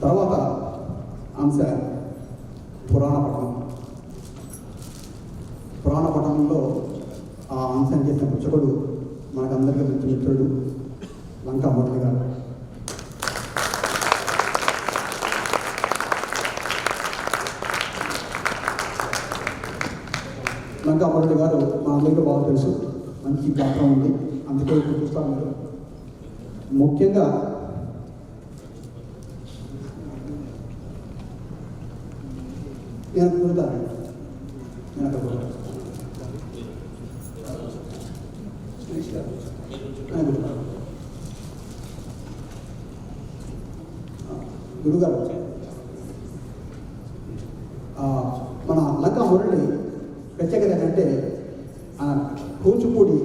తర్వాత అంశ పురాణ పఠనం. పురాణ పఠనంలో ఆ అంశం చేసిన పుచ్చకుడు మనకందరికీ మంచి మిత్రుడు లంకా మురళి గారు. లంకా మురళి గారు మనందరికీ బాగా తెలుసు, మంచి గాత్రం ఉంది, అందుకే ఇప్పుడు చూస్తాను. మీరు ముఖ్యంగా గురుగారు మన లంకా మురళి ప్రత్యేకత ఏంటంటే కూచిపూడి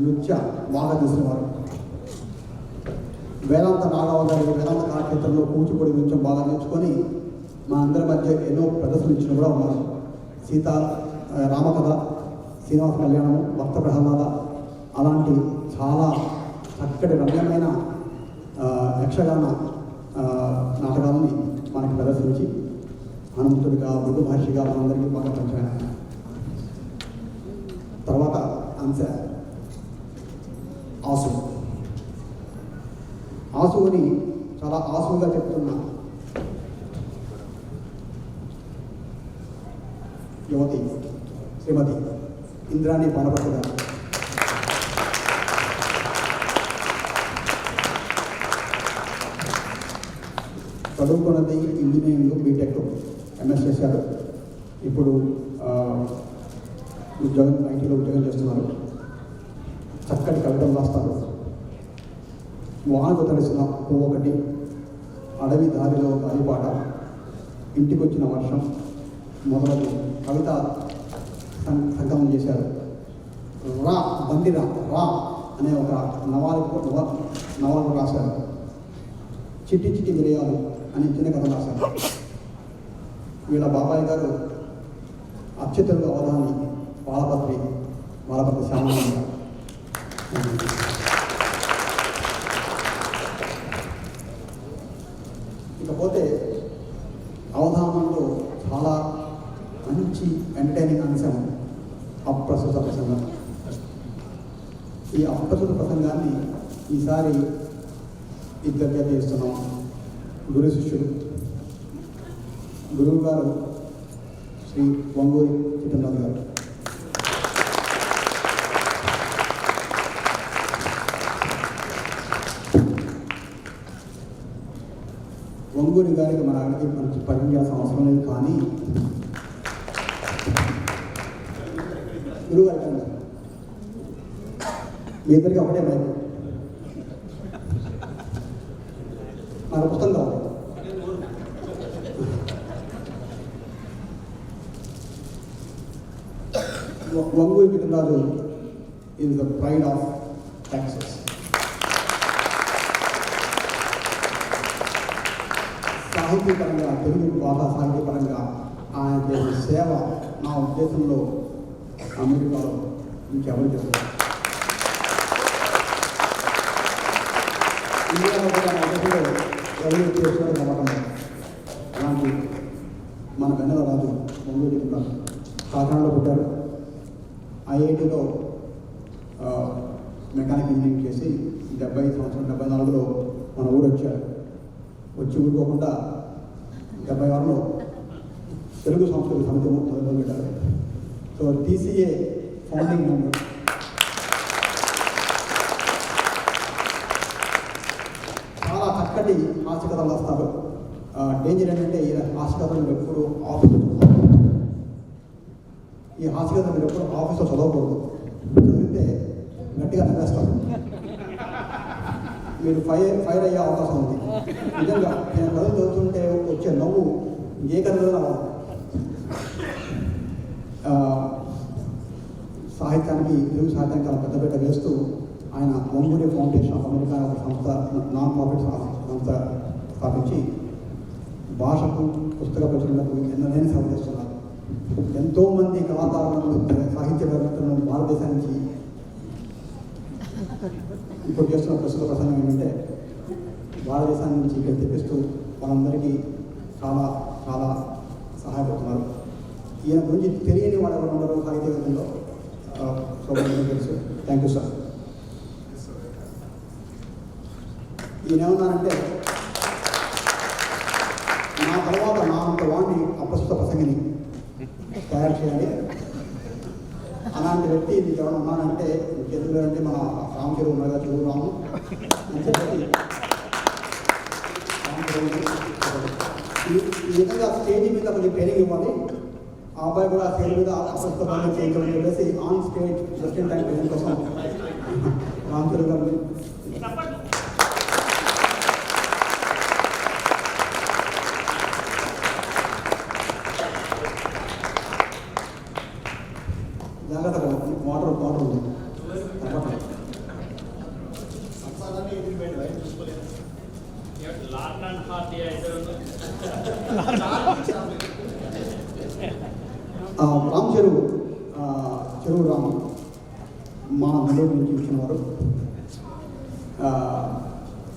నృత్య బాగా తీసినవారు. వేదాంత నాగవదారి వేదాంత కళాక్షేత్రంలో కూచిపూడి నృత్యం బాగా నేర్చుకొని మా అందరి మధ్య ఎన్నో ప్రదర్శనలు ఇచ్చిన కూడా ఉన్నారు. రామకథ, శ్రీనివాస కళ్యాణము, భక్త ప్రహ్లాద అలాంటి చాలా చక్కటి రమ్యమైన యక్షగాన నాటకాలని మనకి ప్రదర్శించి హనుమంతుడిగా మృదు భాషగా మనందరికీ బాగా పంచాయన. తర్వాత అంశ ఆసువుని చాలా ఆసువుగా చెప్తున్న యువతి శ్రీమతి ఇంద్రాణి బాలభట్టు గారు. చదువుకున్నది ఇంజనీరింగ్, బీటెక్, ఎంఎస్ చేశారు. ఇప్పుడు ఐటీలో ఉద్యోగం చేస్తున్నారు. చక్కటి కవితలు రాస్తారు. వానకు తడిసిన పువ్వు ఒకటి, అడవి దారిలో గాలిపాట, ఇంటికొచ్చిన వర్షం మొదలగు కవిత సంకలనం చేశారు. రా బండిరా రా అనే ఒక నవలకు రాశారు. చిట్టి చిట్టి విలయాలు అనే చిన్న కథ రాశారు. వీళ్ళ బాబాయ్ గారు అక్షతలు అవధాని బాలపత్రి శ్యామల. ఇకపోతే అవధానంలో చాలా మంచి ఎంటర్టైనింగ్ అంశం అప్రస్తుత ప్రసంగం. ఈ అప్రస్తుత ప్రసంగాన్ని ఈసారి ఇద్దరిగా చేస్తున్నాం. గురు శిష్యులు గురువు గారు శ్రీ వంగూరి చిట్టనాథ్ గారు. వంగూరి గారికి మన అడిగి మనకి పరిచయాల్సిన అవసరం లేదు, కానీ గురువు గారికి మీ ఇద్దరికి ఒకటే భయం. మన పుస్తకం కావాలి. Vanguri Chittanath is the pride of Texas. సాహిత్యపరంగా, తెలుగు భాషా సాహిత్యపరంగా ఆయన చేసే సేవ నా ఉద్దేశంలో అమెరికాలో ఇంకెవరు చేస్తారు. ఇండియాలో కూడా నా ఉద్దేశంలో ఎవరు చేస్తున్నారో నమ్మకం. అలాంటి మన వెన్నెల రాజు వంగూరి చిట్టనాథ్ కాకినాడలో పుట్టారు. ఐఐటిలో మెకానిక్ ఇంజనీరింగ్ చేసి 74 మన ఊరు వచ్చారు. వచ్చి ఊరుకోకుండా 76లో తెలుగు సంస్కృతి సమితి మొదలుపెట్టారు. So TCA founding member. చాలా చక్కటి హాస్యకథలు రాస్తారు. డేంజర్ ఏంటంటే ఈ హాస్యకథలు ఎప్పుడు ఆఫీస్లో చదవకూడదు. చదివితే గట్టిగా నమ్మేస్తారు, మీరు ఫైర్ అయ్యే అవకాశం ఉంది. నిజంగా నేను కథలు చదువుతుంటే వచ్చే నవ్వు ఏ కథలో రావాలి. సాహిత్యానికి, తెలుగు సాహిత్యానికి చాలా పెద్దపీట వేస్తూ ఆయన వంగూరి ఫౌండేషన్ ఆఫ్ అమెరికా ఒక సంస్థ, నాన్ ప్రాఫిట్ సంస్థ స్థాపించి భాషకు, పుస్తక ప్రచురణకు ఎన్నడైనా సేవ చేస్తున్నారు. ఎంతోమంది కళాకారులను, సాహిత్యవేత్తలను భారతదేశానికి ఇప్పుడు చేస్తున్న ప్రస్తుత ప్రసంగం ఏంటంటే భారతదేశాన్ని నుంచి ఇక్కడ తెప్పిస్తూ మనందరికీ చాలా చాలా సహాయపడుతున్నారు. ఈయన గురించి తెలియని వాళ్ళు ఎవరు ఉండరు సాహిత్య విధంలో. సో తెలుసు. Thank you sir. ఈయన ఏమన్నారంటే, నా తర్వాత నా అంత వాడిని అప్రస్తుత ప్రసంగిని తయారు చేయాలి. అలాంటి వ్యక్తి నీకు ఎవరైనా ఉన్నానంటే ఎందుకు అంటే మన రామచెరువు ఉన్నాగా చెరువు రాము అని చెప్పి ఈ విధంగా స్టేజ్ మీద కొంచెం ట్రైనింగ్ ఇవ్వాలి. ఆ అబ్బాయి కూడా స్టేజ్ మీద అప్రస్తుత ప్రసంగం చేయించమని చెప్పేసి on stage just in time training కోసం రామచెరువు గారిని జాగ్రత్తగా వాటర్ ఉంది. రామ్ చెరువు రాము మా నెల్లూరు నుంచి వచ్చినవారు.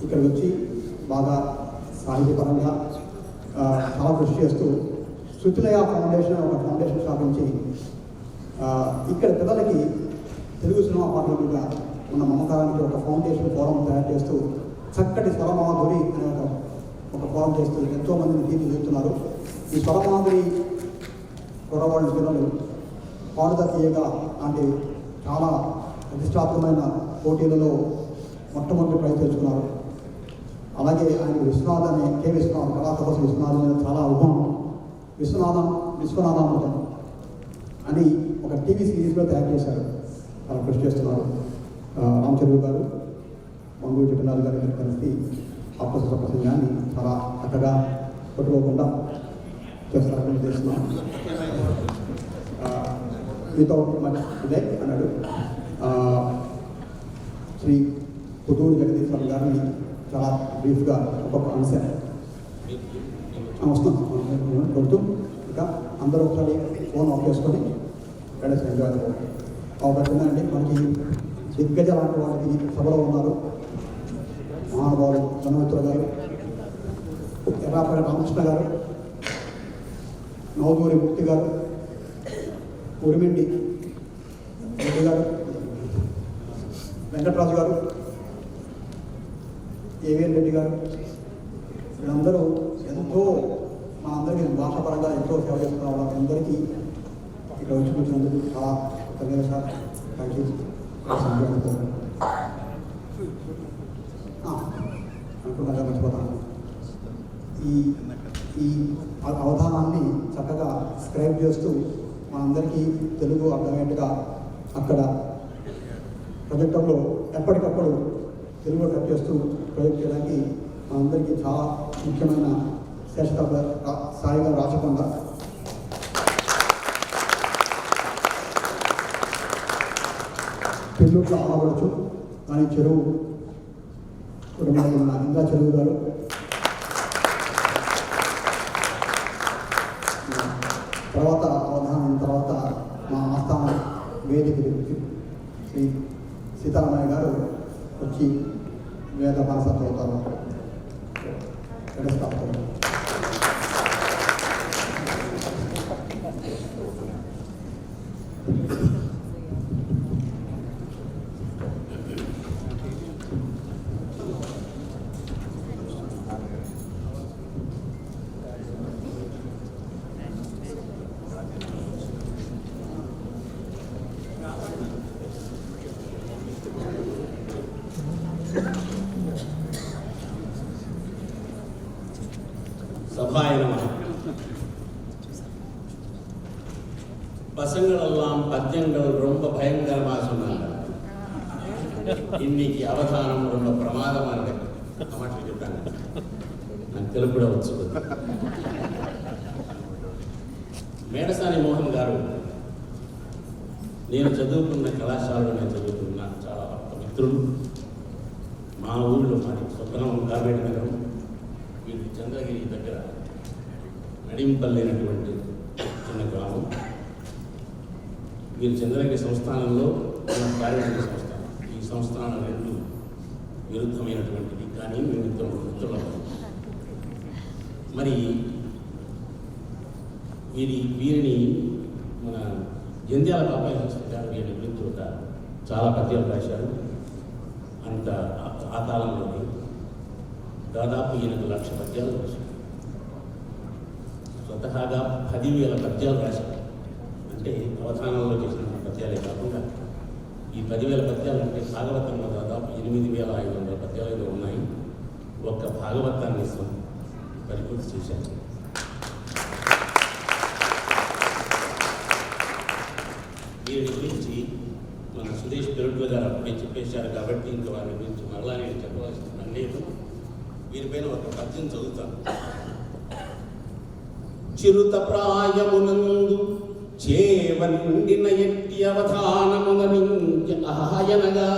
ఇక్కడికి వచ్చి బాగా సాహిత్యపరంగా చాలా కృషి చేస్తూ శృతిలయ ఫౌండేషన్ ఒక ఫౌండేషన్ స్థాపించి ఇక్కడ పిల్లలకి తెలుగు సినిమా పాటల మీద ఉన్న మమకారానికి ఒక ఫౌండేషన్ ఫోరం తయారు చేస్తూ చక్కటి స్వరమాధురి అనే ఒక ఫోరం చేస్తూ ఎంతోమందిని తీర్చిదిద్దుతున్నారు. ఈ స్వరమాధురి కుర్రవాళ్ళ పిల్లలు పాడుతా తీయగా లాంటి చాలా ప్రతిష్టాత్మకమైన పోటీలలో మొట్టమొదటి ప్రైజ్ తెచ్చుకున్నారు. అలాగే ఆయన విశ్వనాథ్ అనే కె విశ్వనాథ్ కళాతపస్సు విశ్వనాథ్ అనేది చాలా అనుభవం. విశ్వనాథామృతం అని ఒక టీవీ సిరీస్లో తయారు చేశారు. చాలా కృషి చేస్తున్నారు. రామచంద్ర గారు, మంగూరు జగన్నాథ్ గారు కలిసి అప్రస్తుత ప్రసంగాన్ని చాలా చక్కగా కొట్టుకోకుండా చేస్తారని చేస్తున్నాం. వితౌట్ మచ్ డిలే అన్నాడు శ్రీ పుత్తూరు జగదీశ్వర్ గారిని చాలా బ్రీఫ్గా ఒక్కొక్క అంశం వస్తున్నాం కొడుతూ ఇంకా అందరూ ఒకసారి ఫోన్ ఆఫ్ చేసుకొని గణేష్ ఎంజాయ్ అవబడుతుందండి. మనకి దిగ్గజ లాంటి వాళ్ళకి సభలో ఉన్నారు. మహానుభావులు ధనమిత్ర గారు, ఎర్రాపల్లి రామకృష్ణ గారు, నవదూరి ముక్తి గారు, ఉరిమిండి రెడ్డి గారు, వెంకటరాజు గారు, ఏవిఎన్ రెడ్డి గారు, వీళ్ళందరూ ఎంతో మా అందరికీ భాషాపరంగా ఎంతో సేవ చేస్తున్న వాళ్ళందరికీ ఇక్కడ వచ్చి కూర్చున్నందుకు చాలా ధన్యవాదాలు సార్. Thank you. అనుకున్నాగా మర్చిపోతాను. ఈ అవధానాన్ని చక్కగా స్క్రైబ్ చేస్తూ మనందరికీ తెలుగు అర్థమయ్యేట్టుగా అక్కడ ప్రొజెక్టర్లో ఎప్పటికప్పుడు తెలుగులో టైప్ చేస్తూ ప్రొజెక్ట్ చేయడానికి మనందరికీ చాలా ముఖ్యమైన శేషత సాయిగా రాచకుండా పెళ్ళూరులో ఆడవచ్చు కానీ చెరువు కుటుంబంలో ఉన్న ఇంకా చెరువు గారు, తర్వాత అవధానం తర్వాత మా ఆస్థాన వేదిక శ్రీ సీతారామయ్య గారు వచ్చి వేద మనస చదువుతారు. గణేస్తాపుతారు. சபாய நம. பசங்களெல்லாம் பத்தியங்கள் ரொம்ப பயங்கரமாக சொன்னாங்க. இன்னைக்கு அவதானம் ரொம்ப பிரமாதமாக இருக்கு. அம்மாட்டி சொல்லிட்டாங்க, நான் తెలుగు వచ్చు. మేడసాని మోహన్ గారు నేను చదువుకున్న కళాశాలలోనే చదువుతున్నా. చాలా మిత్రులు. మా ఊళ్ళో మాది స్వప్నం గార్బేట్ నగరం. వీటి చంద్రగిరి దగ్గర నడింపల్లి అనేటువంటి చిన్న గ్రామం. వీరు చంద్రగిరి సంస్థానంలో మన కార్యవర్గ సంస్థానం. ఈ సంస్థానం రెండు విరుద్ధమైనటువంటిది, కానీ మేము ఇద్దరు మిత్రులం. మరి వీరిని మన జంధ్యాల బాబాయ్ శాస్త్రి గారు వీరి గురించి ఒక చాలా పద్యాలు రాశారు. అంత ఆ కాలంలోనే దాదాపు 8,00,000 పద్యాలు రాశారు. స్వతహాగా 10,000 పద్యాలు రాశారు. అంటే అవధానంలో చేసిన పద్యాలే కాకుండా ఈ 10,000 పద్యాలు అంటే భాగవతంలో దాదాపు 8,500 పద్యాలు ఉన్నాయి. ఒక్క భాగవతాన్ని పరిపూర్తి చేశారు. వీరి గురించి మన సుదేష్ పెరుట్ల గారు అప్పుడే చెప్పేశారు కాబట్టి ఇంకా వారి గురించి మరలా నేను చెప్పవలసిన పని లేదు. వీరిపైన ఒక పద్యం చదువుతాను. చిరుత ప్రాయమునందు చేవ నిండిన ఎట్టి అవధానమునరించ అహాయనగా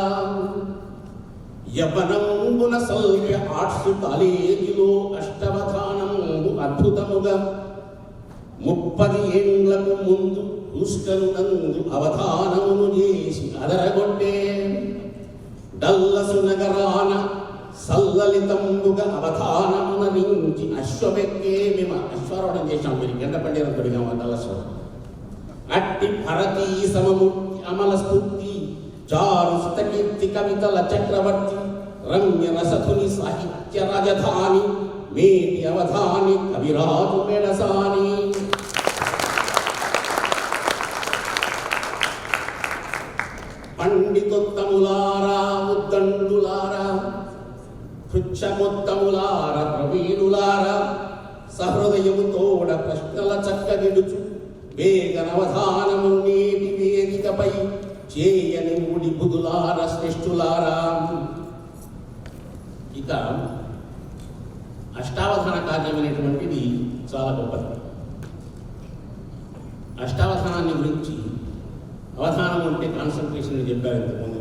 యవనంబున సల్య ఆర్ట్స్ కాలేజీలో అష్టవధానము అద్భుతముగా 30 ఏండ్లకు ముందు పుష్కరునందు అవధానమును చేసి అదరగొట్టే డల్లసు నగరాన సల్లలితంబుగా అవధానమునరించి అశ్వమెక్కే. మేము అశ్వారోహణం చేశాం. మీరు గంట పండిన తొడిగా డల్లసు అట్టి భరతీ సమమూర్తి అమల స్ఫూర్తి చారు సుతకీర్తి కవితల చక్రవర్తి రమ్య రసధుని సాహిత్య రాజధాని మేటి అవధాని కవిరాజు మెడసాని. పండితోత్తములారా ఉద్దండులారా కృచ్ఛమోత్తములారా ప్రవీణులారా సహృదయము తోడ ప్రశ్నల చక్కగిడుచు వేగనవధానము నేటి వేదికపై చేయని ముడి బుధులారా శ్రేష్ఠులారా. ఇక అష్టావధాన కార్యం అనేటువంటిది చాలా గొప్పది. అష్టావధానాన్ని గురించి అవధానం అంటే కాన్సన్ట్రేషన్ చెప్పారు ఇంతకుముందు.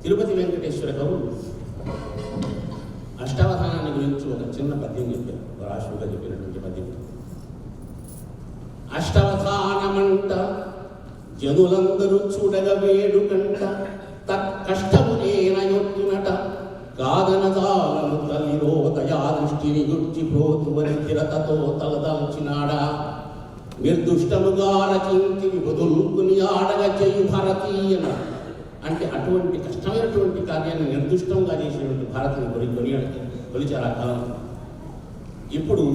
తిరుపతి వెంకటేశ్వర కవులు అష్టావధానాన్ని గురించి ఒక చిన్న పద్యం చెప్పారు. రాష్ట్రంగా చెప్పినటువంటి పద్యం. అష్టవధానమంట జనులందరూ చూడగ వేడుకంట తక్కష్టము నేనయొత్తునట కాదనదాలను తల్లిలో దయాదృష్టిని గుర్చి ప్రోతువని స్థిరతతో తలదాల్చినాడా నిర్దుష్టముగా రచించి విభుదుల్కుని ఆడగ చేయు భారతీయన. అంటే అటువంటి కష్టమైనటువంటి కార్యాన్ని నిర్దుష్టంగా చేసినటువంటి భారతిని కొలిచారు ఆ కాలం. ఇప్పుడు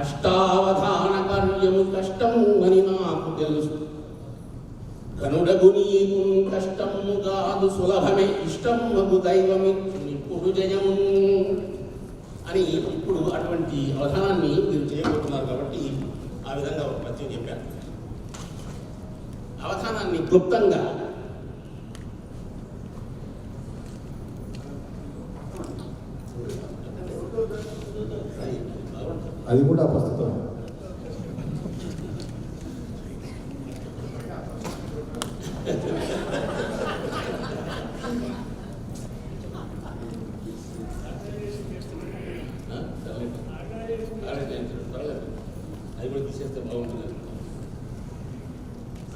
అష్టావధాన కార్యము కష్టము అని నాకు తెలుసు, ఘనుడగు నీకు కష్టము కాదు సులభమే ఇష్టము దైవమిచ్చు ఇప్పుడు జయము అని. ఇప్పుడు అటువంటి అవధానాన్ని మీరు చేయబోతున్నారు కాబట్టి ఆ విధంగా ఒక పద్యం చెప్పారు. అవధానాన్ని క్లుప్తంగా అది కూడా ప్రస్తుతం అది కూడా తీసేస్తే బాగుంటుంది.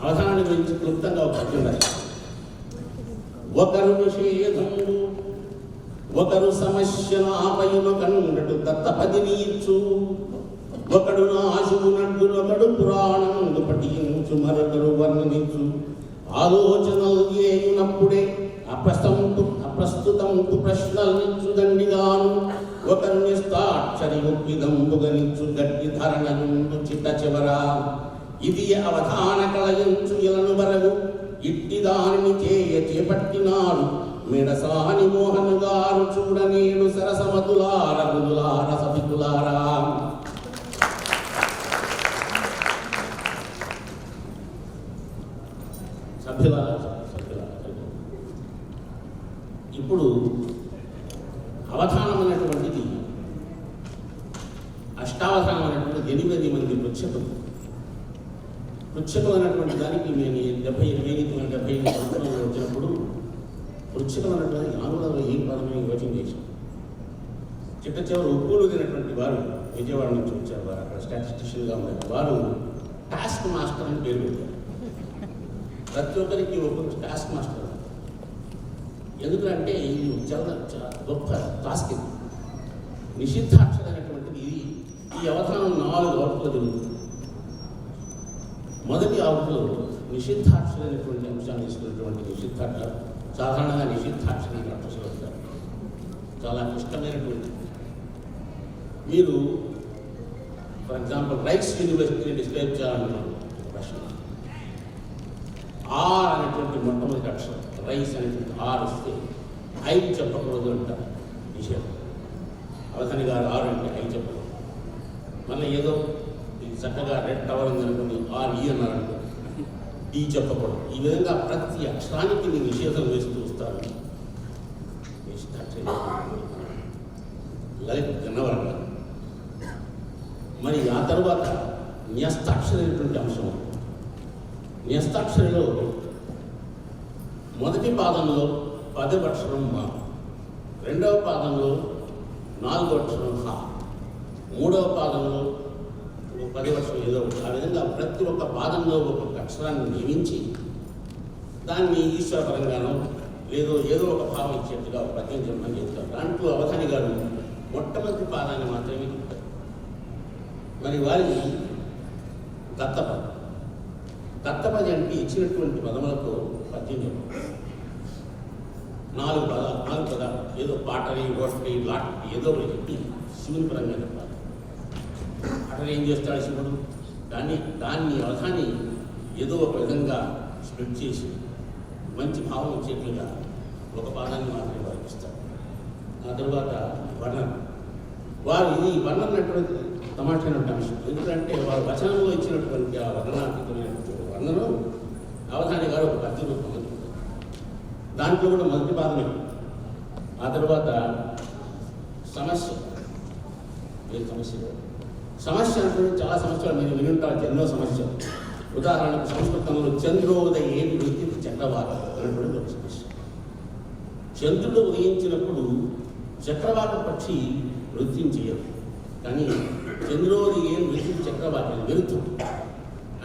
అవధానాన్ని గురించి క్లుప్తంగా ఒక పద్యం రాశారు. ఒకరు నిషేధముడు ఒకరు సమస్యను ఆపయును కండడు దత్తపదిని ఇచ్చు ఒకడు నాశువు నడ్డునొకడు పురాణమును పఠించు మరొకరు వర్ణనించు ఆలోచనలు చేయునప్పుడే అప్రస్తుతంపు ప్రశ్నలించు దండిగాను ఒకరు నిస్తాక్షరి ఒప్పిదంబుగనించు గట్టి ధరణ నుండు చిట్ట చివరా ఇది అవధాన కళయించు ఇలను వరగు ఇట్టి దానిని చేపట్టినాడు మెడసాని మోహన్ గారు చూడనేడు సరసమతులార బుధులార సభికులారా. సభ్యులారా ఇప్పుడు అవధానం అనేటువంటిది అష్టావధానం అనేటువంటిది 8 మంది పృచ్ఛకులు అనేటువంటి దానికి నేను 1978 సంవత్సరంలో వచ్చినప్పుడు పృచ్ఛకులు అనేటువంటి ఆంగ్లంలో ఏం పదమని యోచన చేశాను. చిట్ట చివరి ఒప్పులు తినటువంటి వారు విజయవాడ నుంచి వచ్చారు. వారు అక్కడ స్టాటిస్టిషియన్గా ఉన్నారు. వారు టాస్క్ మాస్టర్ అని పేరు పెట్టారు. ప్రతి ఒక్కరికి ఒక్కొక్క టాస్క్ మాస్టర్. ఎందుకంటే ఇది చాలా గొప్ప టాస్క్. ఇది నిషిద్ధాక్షర అనేటువంటిది ఈ అవధానం 4 ఆవుట్లో జరుగుతుంది. మొదటి ఆవుట్లో నిషిద్ధాక్షర అనేటువంటి అంశాన్ని తీసుకున్నటువంటి నిషిద్ధాక్షర, సాధారణంగా నిషిద్ధాక్షరి అక్షరాలు ఉంటారు, చాలా క్లిష్టమైనటువంటి. మీరు ఫర్ ఎగ్జాంపుల్ రైట్స్ యూనివర్సిటీని డిస్క్రైబ్ చేయాలనుకున్నాను ప్రశ్న. ఆర్ అనేటువంటి మొట్టమొదటి అక్షరం రైస్ అనేటువంటి ఆర్ ఇస్తే ఐ చెప్పకూడదు అంటారు నిషేధం. అవధాని గారు ఆర్ అంటే ఐ చెప్పకూడదు. మళ్ళీ ఏదో చక్కగా రెడ్ టవర్ ఉందనుకోండి ఆర్ ఈ అన్నారనుకో ఈ చెప్పకూడదు. ఈ విధంగా ప్రతి అక్షరానికి మీరు నిషేధం వేస్తూ వస్తారు. లలిత గన్నవరంగా. మరి ఆ తర్వాత న్యస్తాక్షరి అనేటువంటి అంశం. న్యస్తాక్షరిలో మొదటి పాదంలో 10వ అక్షరం మా, రెండవ పాదంలో 4వ అక్షరం హా, మూడవ పాదంలో 10వ అక్షరం ఏదో ఒకటి. ఆ విధంగా ప్రతి ఒక్క పాదంలో ఒక్కొక్క అక్షరాన్ని నియమించి దాన్ని ఈశ్వరపరంగానో ఏదో ఒక భావం ఇచ్చేట్టుగా ఒక పద్యం చెప్పమని చెప్తారు. దాంట్లో అవధాని గారు మొట్టమొదటి పాదాన్ని మాత్రమే చెప్తారు. మరి వారికి దత్తపది అంటే ఇచ్చినటువంటి పదములతో పద్యం చెప్పారు. 4 పదాలు ఏదో పాటని రోటని లాటని ఏదో ఒకటి చెప్పి శివుని పరంగా చెప్పాలి. పాటని ఏం చేస్తాడు శివుడు? దాన్ని అవధాని ఏదో ఒక విధంగా స్ప్రెడ్ చేసి మంచి భావం వచ్చేట్లుగా ఒక పాదాన్ని మాత్రమే వర్ణిస్తారు. ఆ తర్వాత వర్ణన. వారు ఇది వర్ణనటువంటి తమాషైనటువంటి అంశం. ఎందుకంటే వారు వచనంలో ఇచ్చినటువంటి ఆ వర్ణనాత్మకమైనటువంటి వర్ణను అవధాని గారు ఒక పద్య రూపంలో చెప్తారు. దాంట్లో కూడా మొదటి పాదమే. ఆ తర్వాత సమస్య. ఏ సమస్య అంటే చాలా సమస్యలు మీరు వినుంటారు, ఎన్నో సమస్యలు. ఉదాహరణకు సంస్కృతంలో చంద్రోదయే వృత్తి చక్రవాక అనేటువంటి ఒక సమస్య. చంద్రుడు ఉదయించినప్పుడు చక్రవాక పక్షి నృత్యం చేయదు, కానీ చంద్రోదయే వృత్తి చక్రవాకి వెళుతూ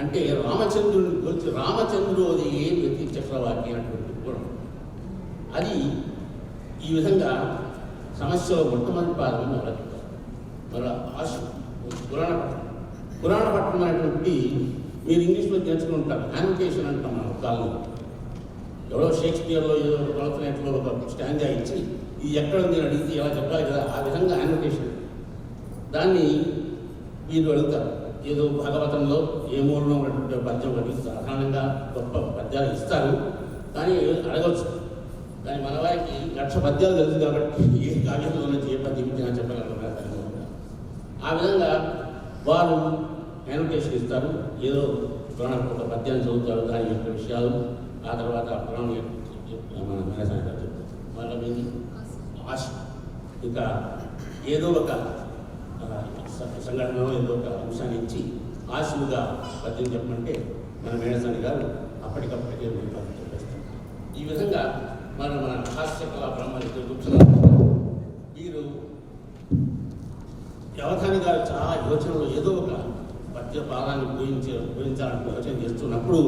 అంటే రామచంద్రుని గురించి రామచంద్రోదయే వృత్తి చక్రవాకి అనేటువంటి గుణం. అది ఈ విధంగా సమస్యలో మొట్టమొదటి పాదం మొదలెడతారు. మళ్ళీ పురాణ పట్టణం అనేటువంటి మీరు ఇంగ్లీష్లో నేర్చుకుని ఉంటారు. యానిటేషన్ అంటాం మనం కాలంలో. ఎవరో షేక్స్పియర్లో ఏదో ప్రవర్తనలో ఒక స్టాంజా ఇచ్చి ఇది ఎక్కడ ఉంది అని అడిగితే ఎలా చెప్పాలి కదా, ఆ విధంగా యానిటేషన్. దాన్ని మీరు అడుగుతారు. ఏదో భాగవతంలో ఏ మూలంలో ఉన్నటువంటి పద్యం ఒకటి సాధారణంగా గొప్ప పద్యాలు ఇస్తారు, కానీ అడగవచ్చు. కానీ మన వారికి 1,00,000 పద్యాలు తెలుసు కాబట్టి ఏ కావ్యంలో నుంచి ఏ పద్యం ఇచ్చినా చెప్పగలుగుతున్నారు. ఆ విధంగా వారు యానిటేషన్ ఇస్తారు. ఏదో పురాణ ఒక పద్యాన్ని చదువుతారు, దాని యొక్క విషయాలు. ఆ తర్వాత పురాణం మన మేనసాని గారు చెప్తారు. మళ్ళీ మీది ఆశ. ఇంకా ఏదో ఒక సంఘటనలో ఏదో ఒక అంశాన్ని ఇచ్చి ఆశువుగా పద్యం చెప్పమంటే మన మేనసాని గారు అప్పటికప్పటికే చెప్పేస్తారు. ఈ విధంగా మన హాస్య కళా బ్రహ్మని కూర్చున్నారు. వీరు అవధాని గారు చాలా యోచనలో ఏదో ఒక పద్య పాదాన్ని పూజించాలని యోచన చేస్తున్నప్పుడు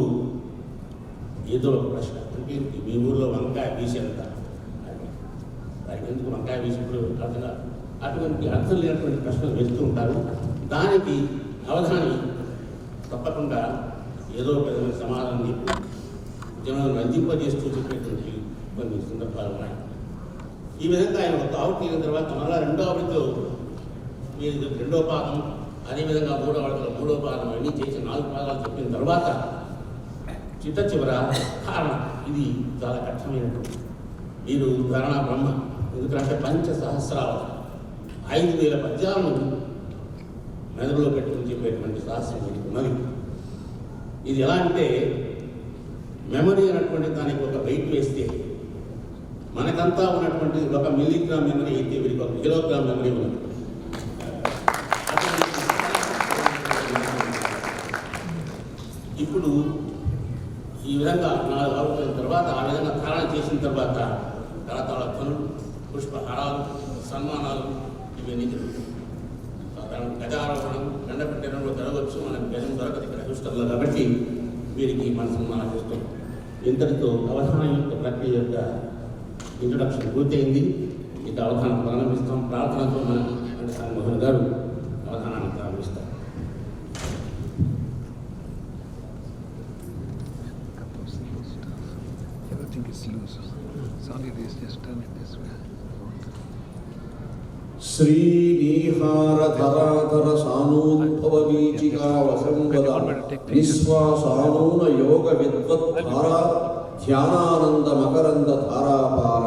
ఏదో ఒక ప్రశ్న అంటే మీ ఊళ్ళో వంకాయ బీసి ఎంత, దానికి ఎందుకు వంకాయ బీసి ఇప్పుడు అర్థంగా అటువంటి అర్థం లేనటువంటి ప్రశ్నలు వేస్తూ ఉంటారు. దానికి అవధాని తప్పకుండా ఏదో ఒక విధమైన సమాధానం చెప్పి జనం రంజింపజేస్తూ చెప్పేటువంటి కొన్ని సందర్భాలు ఉన్నాయి. ఈ విధంగా ఆయన ఒక ఆవుట్ అయిన తర్వాత మళ్ళా రెండో ఆవిడతో మీరు 2వ పాదం, అదేవిధంగా 3వ ఆవిడతో 3వ పాదం అన్నీ చేసి 4 పాదాలు చెప్పిన తర్వాత చివర కారణం. ఇది చాలా కష్టమైనటువంటి మీరు ధారణ బ్రహ్మ. ఎందుకంటే 5 సహస్రాలు 5,000 పద్యాలను మెదడులో పెట్టుకుని చెప్పేటువంటి సాహసం మీకు ఉన్నది. ఇది ఎలా అంటే మెమరీ అనేటువంటి దానికి ఒక వెయిట్ వేస్తే మనకంతా ఉన్నటువంటి 1 మిల్లీగ్రామ్ మెమరీ అయితే వీరికి 1 కిలోగ్రామ్ మెమరీ ఉన్నది. ఇప్పుడు ఈ విధంగా 4 ఆవుల తర్వాత ఆ విధంగా ధారణ చేసిన తర్వాత కరతాళ ధ్వనులు, పుష్పహారాలు, సన్మానాలు ఇవన్నీ జరుగుతాయి. సాధారణ గజారోహణం గండపెట్టడంలో జరగవచ్చు. మనకు గజం దొరకదు ఇక్కడ అదృష్టంలో, కాబట్టి వీరికి మన సన్మానం చేస్తాం. ఇంతటితో అవధానం యొక్క ప్రక్రియ యొక్క ఇంట్రొడక్షన్ పూర్తయింది. ఇక అవధానం ప్రారంభిస్తాం. ప్రార్థనతో మన ఘంటసాల మోహన్ గారు అవధానాన్ని ప్రారంభిస్తారు. Everything is loose. It's only this, just turn it this way. శ్రీనీహారధరాధర సానూద్భవ వీచికా వసంవద నిశ్వాసానూన యోగ విద్వద్ధార ధ్యానానంద మకరంద ధారాపార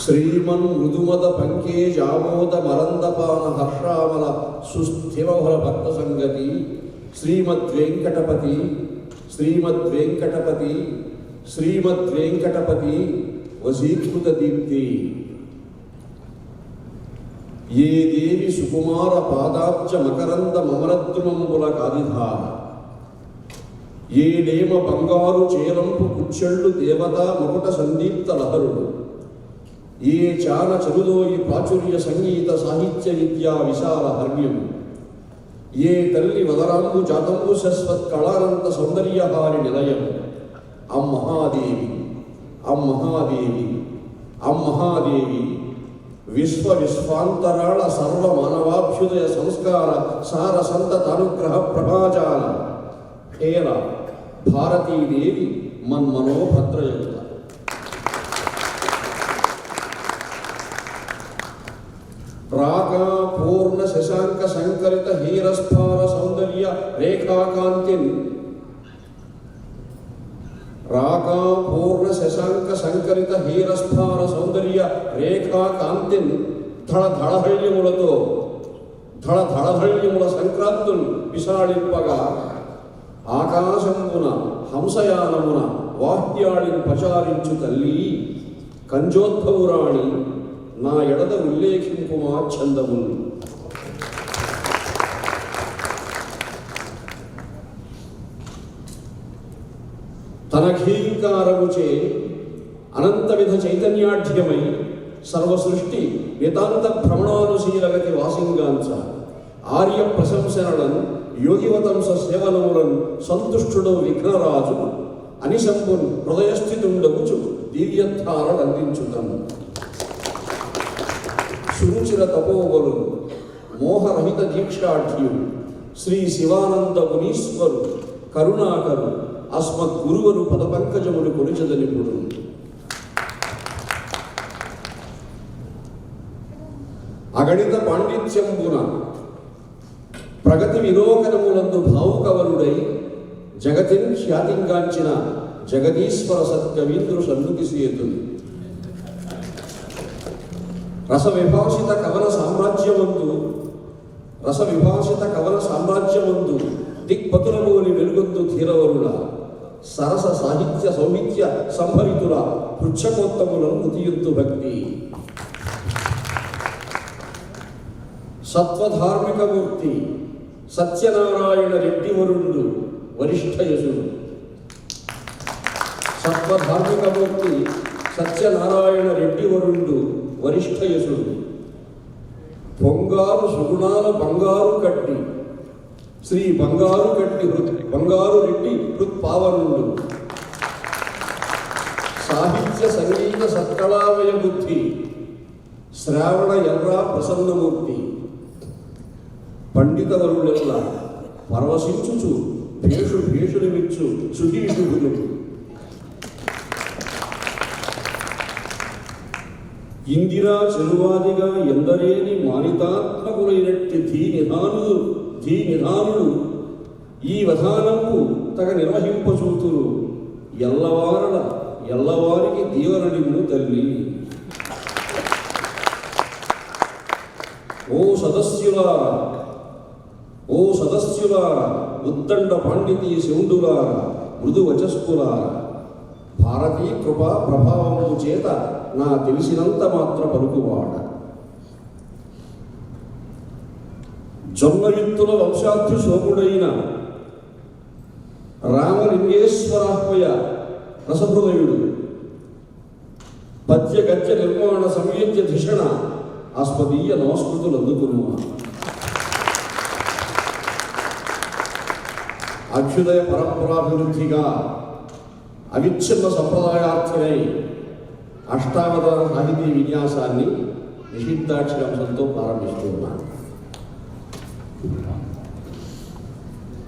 శ్రీమన్ మృదుమద పంకేజామోద మరందపాన హర్షామల సుస్థిరఫల భక్త సంగతి శ్రీమద్వేంకటపతి శ్రీమద్వేంకటపతి శ్రీమద్వేంకటపతి వశీకృత దీప్తి ఏ దేవి సుకుమార పాదాబ్జ మకరంద మమరద్రుమంబుల కాదిధార ఏ నేమ బంగారు చేరంపు కుచ్చెళ్ళు దేవతా ముకుట సందీప్త లహరుడు ఏ చాన చరుదోయి ప్రాచుర్య సంగీత సాహిత్య విద్యా విశాల హర్మ్యం ఏ తల్లి వదరాంబు జాతంబు శశ్వత్ కళానంత సౌందర్యహారి నిలయం అమ్మహాదేవి అమ్మహాదేవి అమ్మహాదేవి విశ్వ విశ్వాంతరాళ సర్వ మానవాభ్యుదయ సంస్కార సార సంతత అనుగ్రహ ప్రభాజాల హేర భారతీదేవి మన్మనోభద్రయుక్త రాగా పూర్ణ శశాంక సంకరిత హీరస్ఫార సౌందర్య రేఖాకాంతిన్ రాగా పూర్ణ శశాంక సంకరిత హీరస్ఫార సౌందర్య రేఖాకాంతిన్ ధళధళహళ్యములతో ధళధళహళ్యముల సంక్రాంతులు విశాళింపగా ఆకాశంబున హంసయానమున వాహ్యాళిని పచారించు తల్లి కంజోద్భవురాణి నా ఎడద ఉల్లేఖింపుమా ఛందములు తన ఖీంకారముచే అనంత విధ చైతన్యాఢ్యమై సర్వసృష్టి నితాంత భ్రమణానుశీలగతి వాసింగాంచ ఆర్య ప్రశంసనలను యోగివతంస సేవనములను సంతుష్టుడో విఘ్నరాజు అనిశంభున్ హృదయస్థితుండవుచు దివ్యత్హారలందించుతను సురుచిర తపోవలు మోహరహిత దీక్షాఢ్యు శ్రీ శివానంద మునీశ్వరు కరుణాకరు అస్మత్ గురువరు పద పంకజములు కొలిచదనిపుడు అగణిత పాండిత్యంబున ప్రగతి విలోకనములందు భావుకవరుడై జగతిన్ ఖ్యాతింగాంచిన జగదీశ్వర సత్కవీంద్రు సన్నుతిసేతులు రసవిభాషిత కవన సామ్రాజ్యమందు దిక్పతులలోని వెలుగొందు ధీరవరుల సరస సాహిత్య సౌహిత్య సంభరితుల పృచ్ఛకోత్తములను ముతియుత్తు భక్తి సత్వధార్మికమూర్తి సత్యనారాయణ రెడ్డివరుణుడు వరిష్ఠయసుడు సత్వధార్మికమూర్తి సత్యనారాయణ రెడ్డివరుణుడు వరిష్ఠయసుడు పొంగారు సుగుణాల బంగారు కట్టి శ్రీ బంగారు రెడ్డి హృత్పావనుడు సాహిత్య సంగీత సత్కళావయ బుద్ధి శ్రావణ ఎర్ర ప్రసన్నమూర్తి పండితవరులెల్ల పరవశించుచు భేషునిమిచ్చు సుధీషుడు ఇందిరా చెరువాదిగా ఎందరేని మానితాత్మకులైనట్టి ధీనిధానులు ఈ వధానంపు తగ నిర్వహింపచూతురు ఎల్లవారికి దీవననిన్ను తల్లి. ఓ సదస్యులారా ఉద్దండ పాండితీ శివుండులారా మృదు వచస్కులారా భారతీ కృపా ప్రభావము చేత నా తెలిసినంత మాత్ర పలుకువాడ జొన్నవిత్తుల వంశార్థి సోముడైన రామలింగేశ్వరాహ్వయ రసహృదయుడు పద్య గద్య నిర్మాణ సంవేద్య ధిషణ ఆస్మదీయ నమస్కృతులు అందుకున్నా. అభ్యుదయ పరంపరాభివృద్ధిగా అవిచ్ఛిన్న సంప్రదాయార్థినై అష్టావధాన సాహితీ విన్యాసాన్ని నిషిద్ధాక్షర అంశంతో ప్రారంభిస్తూ ఉన్నాను.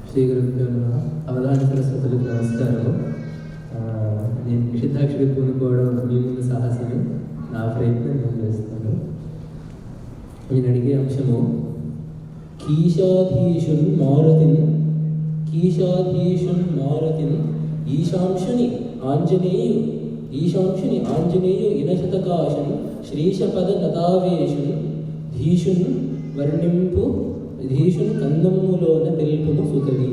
శ్రీ గురుభ్యో నమః. అవధాన సరస్వతులకు నమస్కారం. నేను నిషిద్ధాక్షరి పూనుకోవడం మీ ముందు సాహసమే. నా ప్రయత్నం నేను చేస్తాను. నేను అడిగే అంశము కీశాధీశున్ మారుతిన్ ఈశాంశుని ఆంజనేయు ఇనశతకాశన్ శ్రీశపద నతావేశున్ ధీశున్ వర్ణింపు ధీశున్ కందమ్ములోన తెలుపును సుతవి.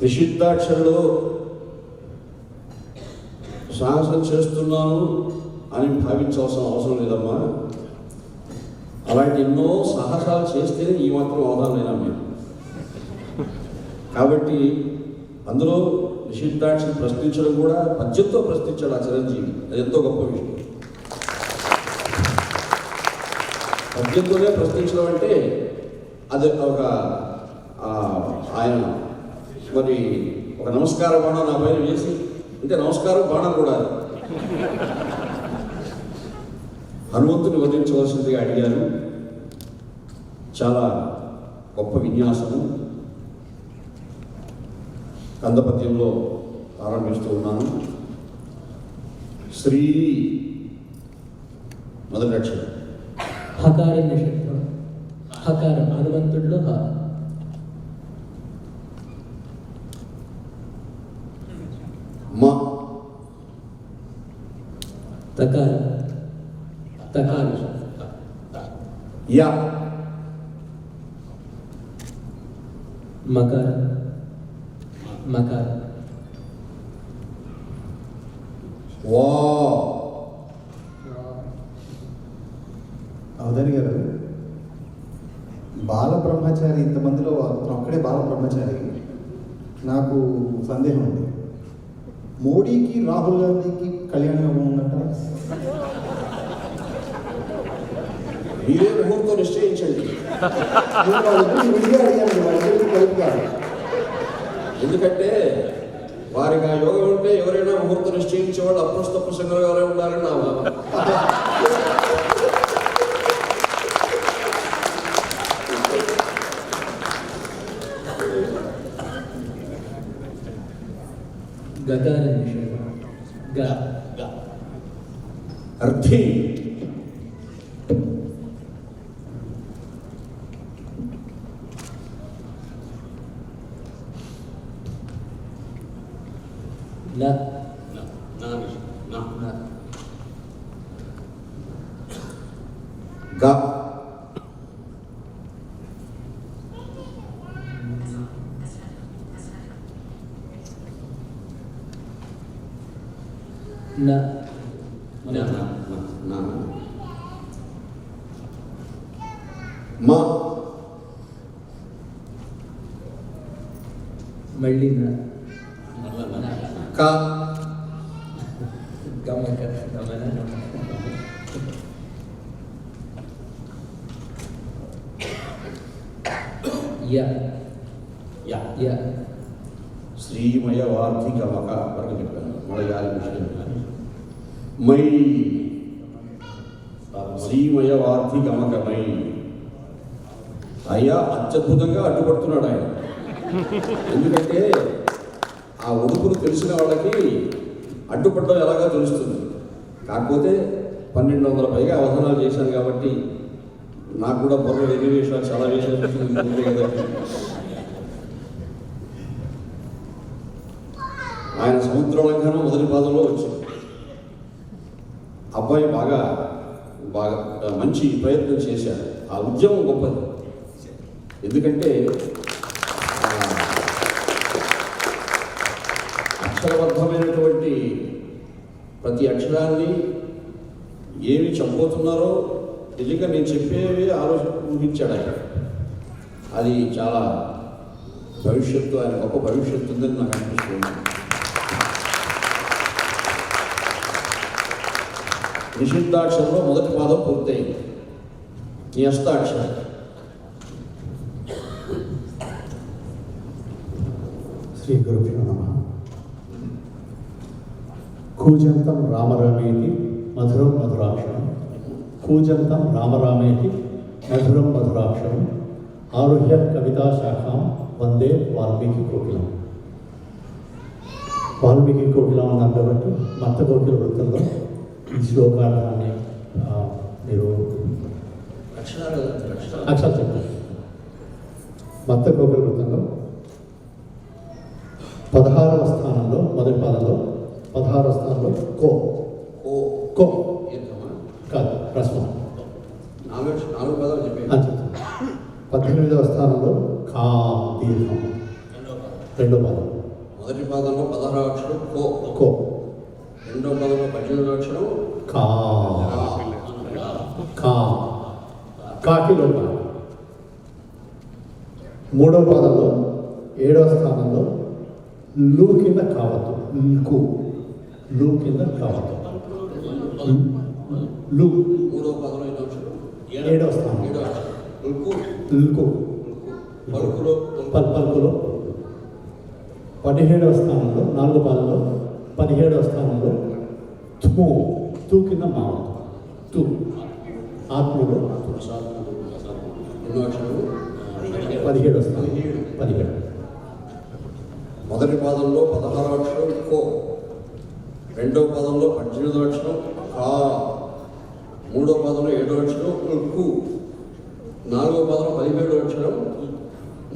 నిషిద్ధాక్షరులో సాహసం చేస్తున్నాను అని భావించాల్సిన అవసరం లేదమ్మా. అలాంటి ఎన్నో సాహసాలు చేస్తేనే ఈ మాత్రం అవధానమైనా మేము. కాబట్టి అందులో నిషిద్ధాక్షరి ప్రశ్నించడం కూడా పద్యంతో ప్రశ్నించాడు ఆ చిరంజీవి. అది ఎంతో గొప్ప విషయం. పద్యంతోనే ప్రశ్నించడం అంటే అది ఒక ఆయన మరి ఒక నమస్కార బాణం నా పైన వేసి అంటే నమస్కారం బాణం కూడా హనుమంతుని వధించవలసిందిగా అడిగారు. చాలా గొప్ప విన్యాసము. కందపద్యంలో ప్రారంభిస్తూ ఉన్నాను. శ్రీ మొదటి అక్షరం హకారం నిషిద్ధం. హకారం హనుమంతుడిలో హ. మ తకారం తకారం య మకారం మకారం వా అవధాని గారు, బాల బ్రహ్మచారి ఇంతమందిలో అతను ఒక్కడే బాల బ్రహ్మచారి. నాకు సందేహం ఉంది. మోడీకి రాహుల్ గాంధీకి కళ్యాణం ఉందంట. మీరే ముహూర్తం నిశ్చయించండి. ఎందుకంటే వారికి ఆ యోగం ఉంటే ఎవరైనా ముహూర్తం నిశ్చయించేవాళ్ళు అప్రస్తుత ప్రసంగంగా ఎవరైనా ఉండాలని నా భావన. గకారం నిషేధం. గ అర్థి న గ న మ మళ్ళీ న క గమక గమన య య శ్రీమయ వార్ధికమక వరకు చెప్పాను. మలయాళ విషయం మై శ్రీమయ వార్ధికమకమై. అయ్యా అత్యద్భుతంగా అడ్డుపడుతున్నాడు ఆయన. ఎందుకంటే ఆ ఒడుపులు తెలిసిన వాళ్ళకి అడ్డుపడడం ఎలాగా తెలుస్తుంది. కాకపోతే 1200 పైగా అవధానాలు చేశాను కాబట్టి నాకు కూడా బొర్ర ఎన్ని వేషాలు చాలా వేషాలు కదా. ఆయన సముద్ర లంఘనం మొదటి పాదంలో వచ్చింది. అబ్బాయి బాగా బాగా మంచి ప్రయత్నం చేశాడు. ఆ ఉద్యమం గొప్పది. ఎందుకంటే అక్షరబద్ధమైనటువంటి ప్రతి అక్షరాన్ని ఏమి చెప్పబోతున్నారో నిజంగా నేను చెప్పేవి ఊహించాడు ఆయన. అది చాలా భవిష్యత్తు, ఆయన గొప్ప భవిష్యత్తు ఉందని నాకు అనిపిస్తుంది. నిషిద్ధాక్షరంలో మొదటి పాదం పూర్తయింది. న్యస్తాక్షరం శ్రీ గురుభ్యో నమః. కూజంతం రామరామేతి మధురం మధురాక్షరం, కూజంతం రామరామేతి మధురం మధురాక్షరం, ఆరుహ్య కవితా శాఖాం వందే వాల్మీకి కోకిలం. వాల్మీకి కోకిలం అన్నారు కాబట్టి మత్త కోకిల వృత్తంలో ఈ శ్లోకార్థాన్ని మీరు అక్షరాలు అక్షరాలు చెప్పండి. మత్త కోకిల వృత్తంలో 16వ స్థానంలో మొదటి పాదంలో 16వ స్థానంలో కో ఓ కో ఏంటమ్మా కాదు రస్వం. నాలుగు పదాలు చెప్పాను. 18వ స్థానంలో కా దీర్ఘం రెండో పాదం. మొదటి పాదంలో 16వ అక్షరం కో, కో రెండో పాదంలో 18వ అక్షరం కా కా కాకి లోపల. మూడవ పాదంలో 7వ స్థానంలో లు కింద కావద్దు, కు లు కింద కావద్దు. లు మూడో పదంలో ఎన్నో అక్షరం 7వ స్థానం ఏడో అక్షరం ఉల్కు లుకు పలుకులో పలుకులో. 17వ స్థానంలో 4వ పాదంలో 17వ స్థానంలో తుము తూ కింద మావద్దు. తు ఆత్మలో ఎన్నో అక్షరం 17వ స్థానం 17. మొదటి పాదంలో 16వ అక్షరం కో, రెండో పాదంలో 18వ అక్షరం కా, మూడో పాదంలో 7వ అక్షరం కు, నాలుగో పాదంలో 17వ అక్షరం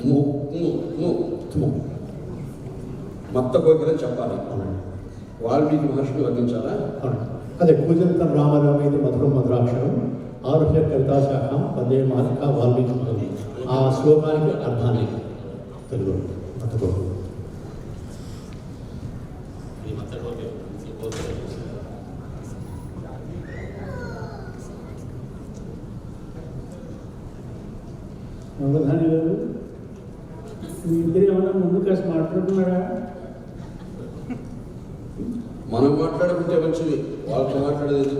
ము ము ము. తుము మత్త కోకిలని చెప్పాలి. వాల్మీకి మహర్షిని వర్ణించాలా? అదే కూజంతం రామరామేది మధురం మధురాక్షరం, ఆరుహ్య కవితా శాఖం వందే మాలిక వాల్మీకి మహర్షి. ఆ శ్లోకానికి అర్థాన్ని తెలుగు మతకో. ఈ మత కోకిల నవధాని గారు, మీ ఇద్దరు ఏమన్నా ముందు కాస్త మాట్లాడుతున్నారా? మనం మాట్లాడుకుంటే మంచిది, వాళ్ళతో మాట్లాడేది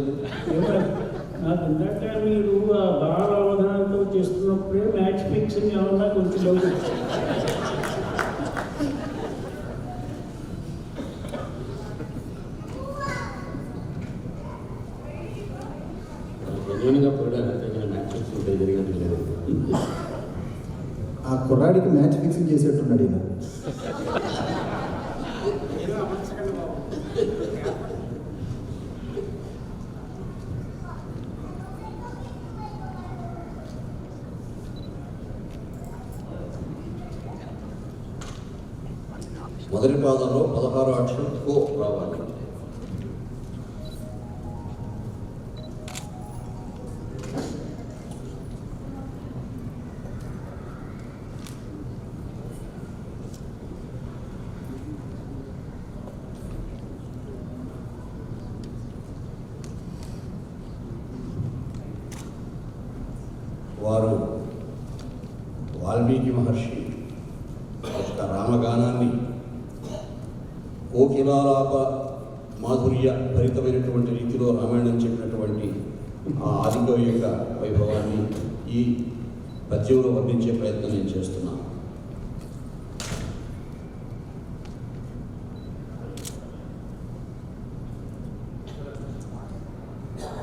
నాకు ఇందాక మీరు ఆ బాల అవధానంతో చేస్తున్నప్పుడే మ్యాచ్ ఫిక్సింగ్ ఏమన్నా కొంచెం డౌట్ వచ్చింది. జెన్యున్గా కూడా తగిన మ్యాచెస్ ఉంటే జరిగేది లేదు. ఆ కుర్రాడికి మ్యాచ్ ఫిక్సింగ్ చేసేట్టున్నాడు ఈయన. మొదటి పాదంలో 16వ అక్షరం కో రావాలి. వారు వాల్మీకి మహర్షి యొక్క రామగానాన్ని కోకిలాలాప మాధుర్య భరితమైనటువంటి రీతిలో రామాయణం చెప్పినటువంటి ఆ ఆదికవి యొక్క వైభవాన్ని ఈ పద్యంలో వర్ణించే ప్రయత్నం నేను చేస్తున్నాను.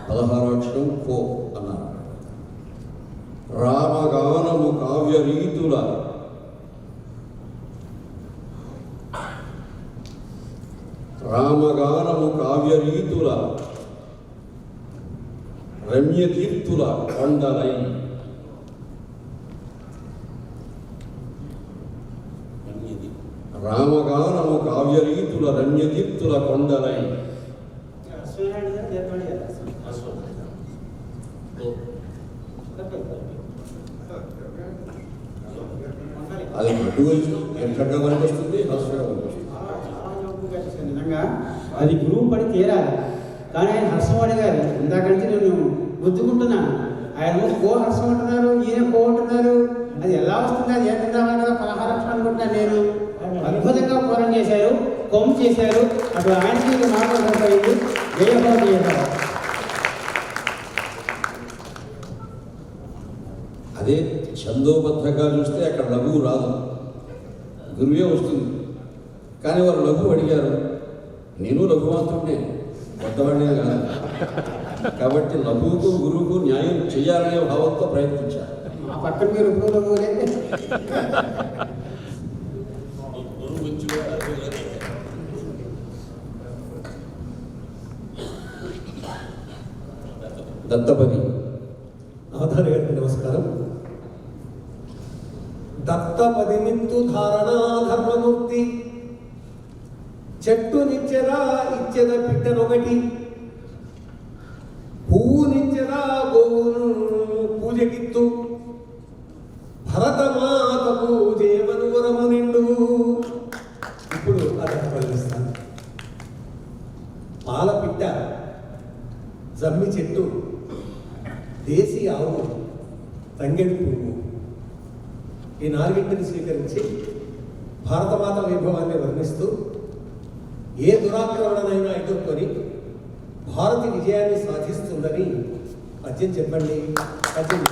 పదహారాక్షరం కో అన్నారు. రామగానము కావ్య రీతుల రామగానము కావ్య రీతుల రమ్యతీర్థుల కొండలై. రామగానము కావ్య రీతుల రమ్యతీర్థుల కొండలై. అది అడ్డు ఎంతగా వస్తుంది హర్షంగా వస్తుంది. నిజంగా అది గురువు పడి తీరాలి. కానీ ఆయన హర్షం అడిగారు. ఇందాక నుంచి నేను గుర్తుకుంటున్నాను. ఆయన కో హర్షం అంటున్నారు, ఈయన కో అంటున్నారు. అది ఎలా వస్తుంది? అది ఏం తిందామని కదా 16 అనుకుంటున్నాను నేను. అద్భుతంగా పూరం చేశారు, కొమ్ము చేశారు. అటు ఆయనకి మాట్లాడకపోయింది. జయభావం చేశారు. అదే ఛందోబద్ధంగా చూస్తే అక్కడ లఘువు రాదు, గురువే వస్తుంది. కానీ వారు లఘు అడిగారు. నేను లఘువంతుడినే, పెద్దవాడినే కాదు. కాబట్టి లఘువుకు గురువుకు న్యాయం చేయాలనే భావంతో ప్రయత్నించారు. ఆ పక్కన మీరు ఉపయోగం గురువు గురించి కూడా దత్తపది. అవధాని గారికి నమస్కారం. దత్తపదినిత్తు ధారణా ధర్మమూర్తి చెట్టు నిచ్చెరా ఇచ్చెద పిట్టనొకటి పువ్వు నిచ్చెరా గోవును పూజకిత్తు భరతమాత పూజేవనువరము నిండు. ఇప్పుడు అది పరిగణిస్తాను. పాలపిట్ట, జమ్మి చెట్టు, దేశీ ఆవు, తంగెడు పువ్వు, ఈ నాలుగింటిని స్వీకరించి భారతమాత వైభవాన్ని వర్ణిస్తూ ఏ దురాక్రమణనైనా ఎదుర్కొని భారతి విజయాన్ని సాధిస్తుందని పద్యం చెప్పండి. పద్యం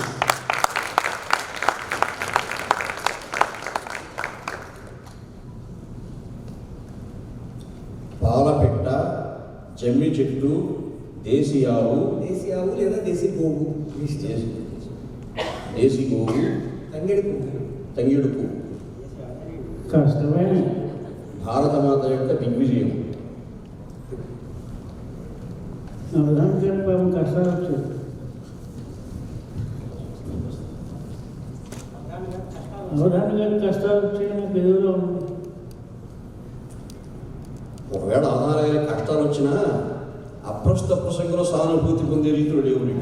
పాలపిట్ట, జమ్మి చెట్టు, దేశీ ఆవు లేదా దేశీ గోవు, దేశీ గోవు, తంగెడు పువ్వు, తంగేడు పువ్వు. కష్టమైన భారతమాత యొక్క దిగ్విజయం. అవధానం గారి పాపం కష్టాలు వచ్చాయి. అవధానం గారి కష్టాలు వచ్చాయని పెదవిలో ఉంది. ఒకవేళ ఆధారమైన కష్టాలు వచ్చినా అప్రస్తుత ప్రసంగంలో సానుభూతి పొందే రీతిలో దేవుడి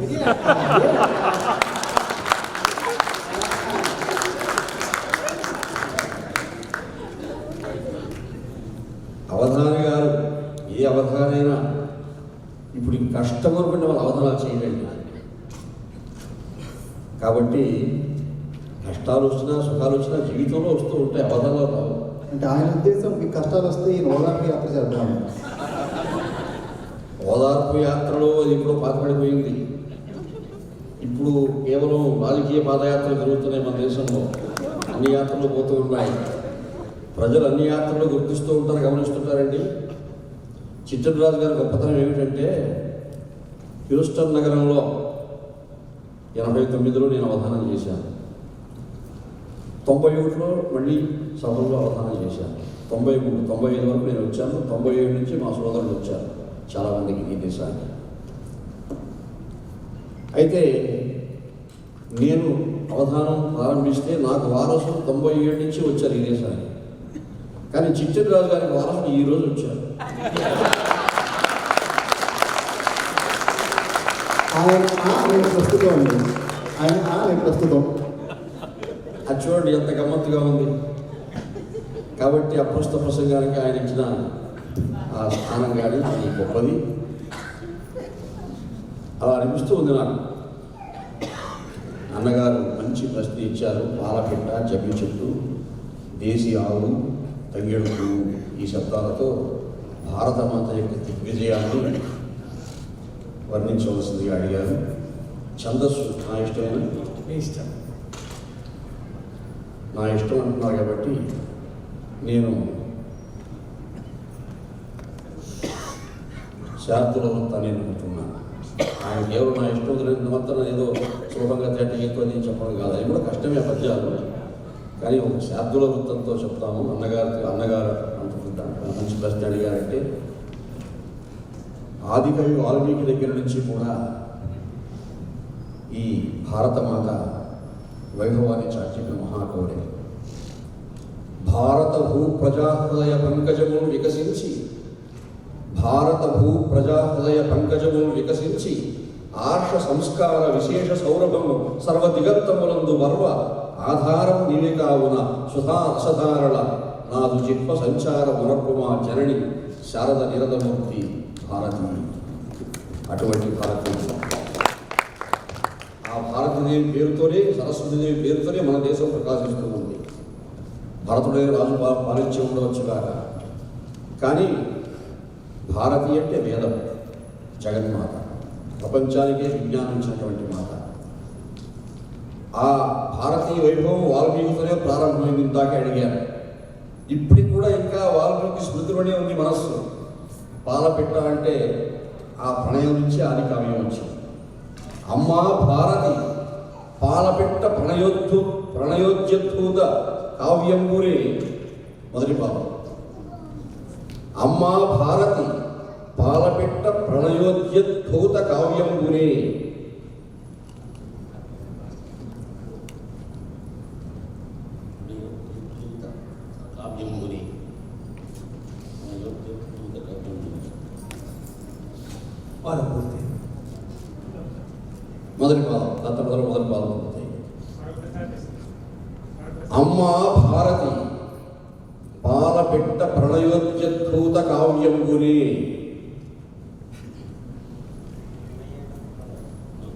అవధాని గారు ఏ అవధానైనా ఇప్పుడు ఈ కష్టం అనుకుంటే వాళ్ళు అవధానాలు చేయలేండి. కాబట్టి కష్టాలు వచ్చినా సుఖాలు వచ్చినా జీవితంలో వస్తూ ఉంటాయి, అవధానాలు రావు. అంటే ఆయన ఉద్దేశం మీకు కష్టాలు వస్తే ఈ ఓదార్పు యాత్ర చేద్దాం. ఓదార్పు యాత్రలో అది ఇప్పుడు పాతపడిపోయింది. ఇప్పుడు కేవలం రాజకీయ పాదయాత్రలు జరుగుతున్నాయి మన దేశంలో. అన్ని యాత్రలు పోతూ ఉన్నాయి. ప్రజలు అన్ని యాత్రలు గుర్తిస్తూ ఉంటారు, గమనిస్తుంటారండి. చిట్టరాజు గారి గొప్పతనం ఏమిటంటే హ్యూస్టన్ నగరంలో 89లో నేను అవధానం చేశాను. 91లో మళ్ళీ సభల్లో అవధానం చేశాను. 93, 95 వరకు నేను వచ్చాను. 97 నుంచి మా సోదరులు వచ్చారు చాలామందికి ఈ దేశానికి. అయితే నేను అవధానం ప్రారంభిస్తే నాకు వారసులు 97 నుంచి వచ్చారు ఈ దేశానికి. కానీ చిట్టరాజు గారికి వారసులు ఈరోజు వచ్చారు. ఆయన ప్రస్తుతం అండి, ఆయన ప్రస్తుతం. అది చూడండి ఎంత గమ్మత్తుగా ఉంది. కాబట్టి అప్రస్తుత ప్రసంగానికి ఆయన ఇచ్చిన ఆ స్థానం కానీ అది గొప్పది. అలా అనిపిస్తూ ఉంది నాకు. అన్నగారు మంచి ప్రశ్న ఇచ్చారు. పాలపిట్ట, జమ్మి చెట్టు, దేశీ ఆవు, తంగేడు పువ్వు ఈ శబ్దాలతో భారతమాత యొక్క దిగ్విజయాన్ని వర్ణించవలసిందిగా అడిగారు. ఛందస్సు నా ఇష్టమైన ఇష్టం. నా ఇష్టం అంటున్నారు కాబట్టి నేను శార్దుల వృత్తాన్ని ఎన్నుకుంటున్నాను. ఆయన కేవలం నా ఇష్టం వదిలిన మాత్రం ఏదో సులభంగా తేట ఎక్కువ అని చెప్పడం కాదు. అది కూడా కష్టమే పద్యాలు. కానీ ఒక శార్దుల వృత్తంతో చెప్తాము. అన్నగారు అనుకుంటాను మంచి ప్రశ్న అడిగారంటే ఆదికవి వాల్మీకి దగ్గర నుంచి కూడా ఈ భారతమాత వైభవాన్ని చాటిన మహాకవుడే. భారత భూ ప్రజాహృదయ పంకజములు వికసించి ఆర్ష సంస్కార విశేష సౌరభము సర్వదిగంతములందు వర్వ ఆధారం నీవే కావున సుధా రసధారణ నాదు జిహ్వ సంచార మునర్పుమా జనని శారద నిరదమూర్తి భారతి. అటువంటి భారతి, ఆ భారతీదేవి పేరుతోనే, సరస్వతీదేవి పేరుతోనే మన దేశం ప్రకాశిస్తూ ఉంది. భరతుడే రాజు పాలించి ఉండవచ్చు కాక, కానీ భారతి అంటే వేదం, జగన్మాత, ప్రపంచానికే విజ్ఞానం ఇచ్చినటువంటి మాత. ఆ భారతీయ వైభవం వాల్మీకితోనే ప్రారంభమైంది. ఇందాకే అడిగారు. ఇప్పటికి కూడా ఇంకా వాల్మీకి వాల్మీకి స్మృతిలోనే ఉంది మనస్సు. పాలపిట్ట అంటే ఆ ప్రణయం నుంచి ఆది కావ్యం వచ్చింది. అమ్మా భారతి పాలపిట్ట ప్రణయోద్యద్భూత కావ్యంబురే మొదటి పాదం. అమ్మా భారతి పాలపిట్ట ప్రణయోద్యద్భూత కావ్యంబురే. కావ్యంబురి పాదపూర్తి మొదటి పాదం దత్తపదం మొదటి పాదం పూర్తి. అమ్మా భారతి పాలపిట్ట ప్రణయోద్యద్భూత కావ్యంబురే.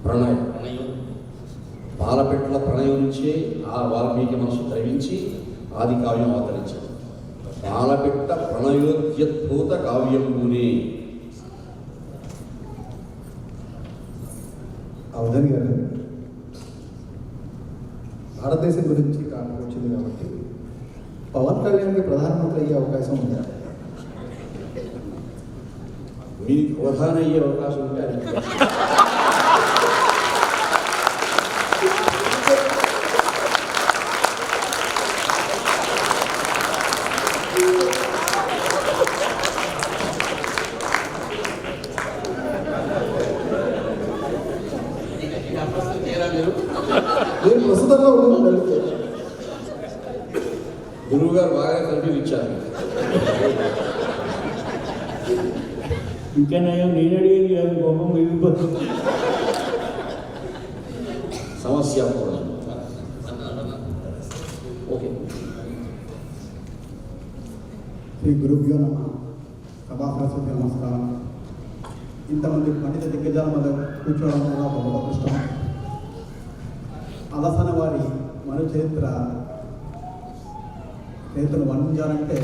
ప్రణయం పాలపిట్టల ప్రణయం నుంచి ఆ వాల్మీకి మనసు ద్రవించి ఆది కావ్యం అవతరించాడు. పాలపిట్ట ప్రణయోద్యద్భూత కావ్యంబురే. అవధని గారు భారతదేశం గురించి టాపిక్ వచ్చింది కాబట్టి పవన్ కళ్యాణ్కి ప్రధానమంత్రి అయ్యే అవకాశం ఉందా? మీకు ప్రధాన అయ్యే అవకాశం ఉంటే అది నేను ప్రస్తుతంగా ఉండాలి. గురువు గారు బాగా కంటిన్యూ ఇచ్చారు. ఇంకా నేను అడిగేది కాదు, కోపం మిగిలిపోతుంది. సమస్య ఓకే. శ్రీ గురుభ్యో నమః. సభా సరస్వతి నమస్కారం. ఇంతమంది పండిత దిగ్గజాల మధ్య కూర్చోవడం కూడా గొప్ప అదృష్టం. అలసన వారి మను చరిత్రను వర్ణించాలంటే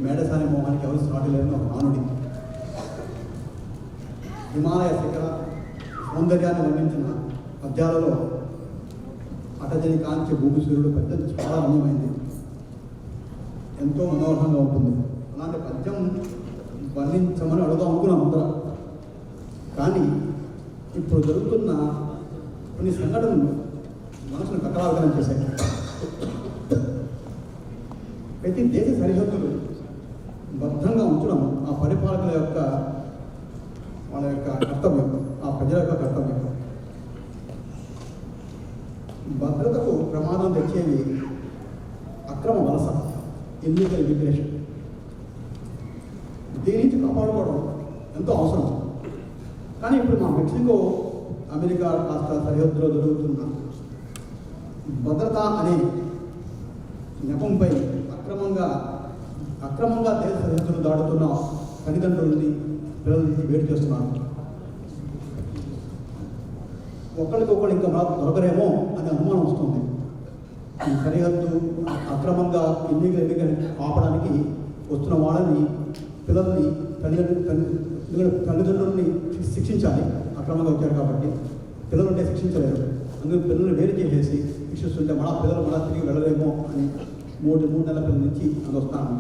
మేడసాని మోహానికి ఎవరు సాటి లేని ఒక మానుడి. హిమాలయ శిఖర సౌందర్యాన్ని వర్ణించిన పద్యాలలో అటజని కాంచి భూమి సూర్యుడు పద్యం చాలా రమ్యమైంది, ఎంతో మనోహరంగా ఉంటుంది. అలాంటి పద్యం వర్ణించమని అడుగుదాం అనుకున్నాం అందరం. కానీ ఇప్పుడు జరుగుతున్న కొన్ని సంఘటనలు మనసును కకలావికలం చేశాయి. ప్రతి దేశ సరిహద్దులు బద్ధంగా ఉంచడం ఆ పరిపాలకుల యొక్క వాళ్ళ యొక్క కర్తవ్యం, ఆ ప్రజల యొక్క కర్తవ్యం. భద్రతకు ప్రమాదం తెచ్చేవి అక్రమ వలస, ఇల్లీగల్ ఇమిగ్రేషన్. దీని నుంచి కాపాడుకోవడం ఎంతో అవసరం. కానీ ఇప్పుడు మా మెక్సికో అమెరికా రాష్ట్ర సరిహద్దులో జరుగుతున్న భద్రత అనే నెపంపై అక్రమంగా దేశ సరిహద్దులు దాడుతున్న తల్లిదండ్రులని పిల్లల నుంచి వేడి చేస్తున్నారు. ఒకరికొకరు ఇంకా దొరకరేమో అనే అనుమానం వస్తుంది. ఈ సరిహద్దు అక్రమంగా ఇల్లీగల్ ఆపడానికి వస్తున్న వాళ్ళని పిల్లల్ని తల్లిదండ్రులని శిక్షించాలి. అక్రమంగా వచ్చారు కాబట్టి పిల్లలు ఉంటే శిక్షించలేరు. అందుకే పిల్లల్ని వేరు చేసేసి శిక్షిస్తుంటే పిల్లలు తిరిగి వెళ్ళలేమో అని 3 నెలల పిల్లల నుంచి అది వస్తాను.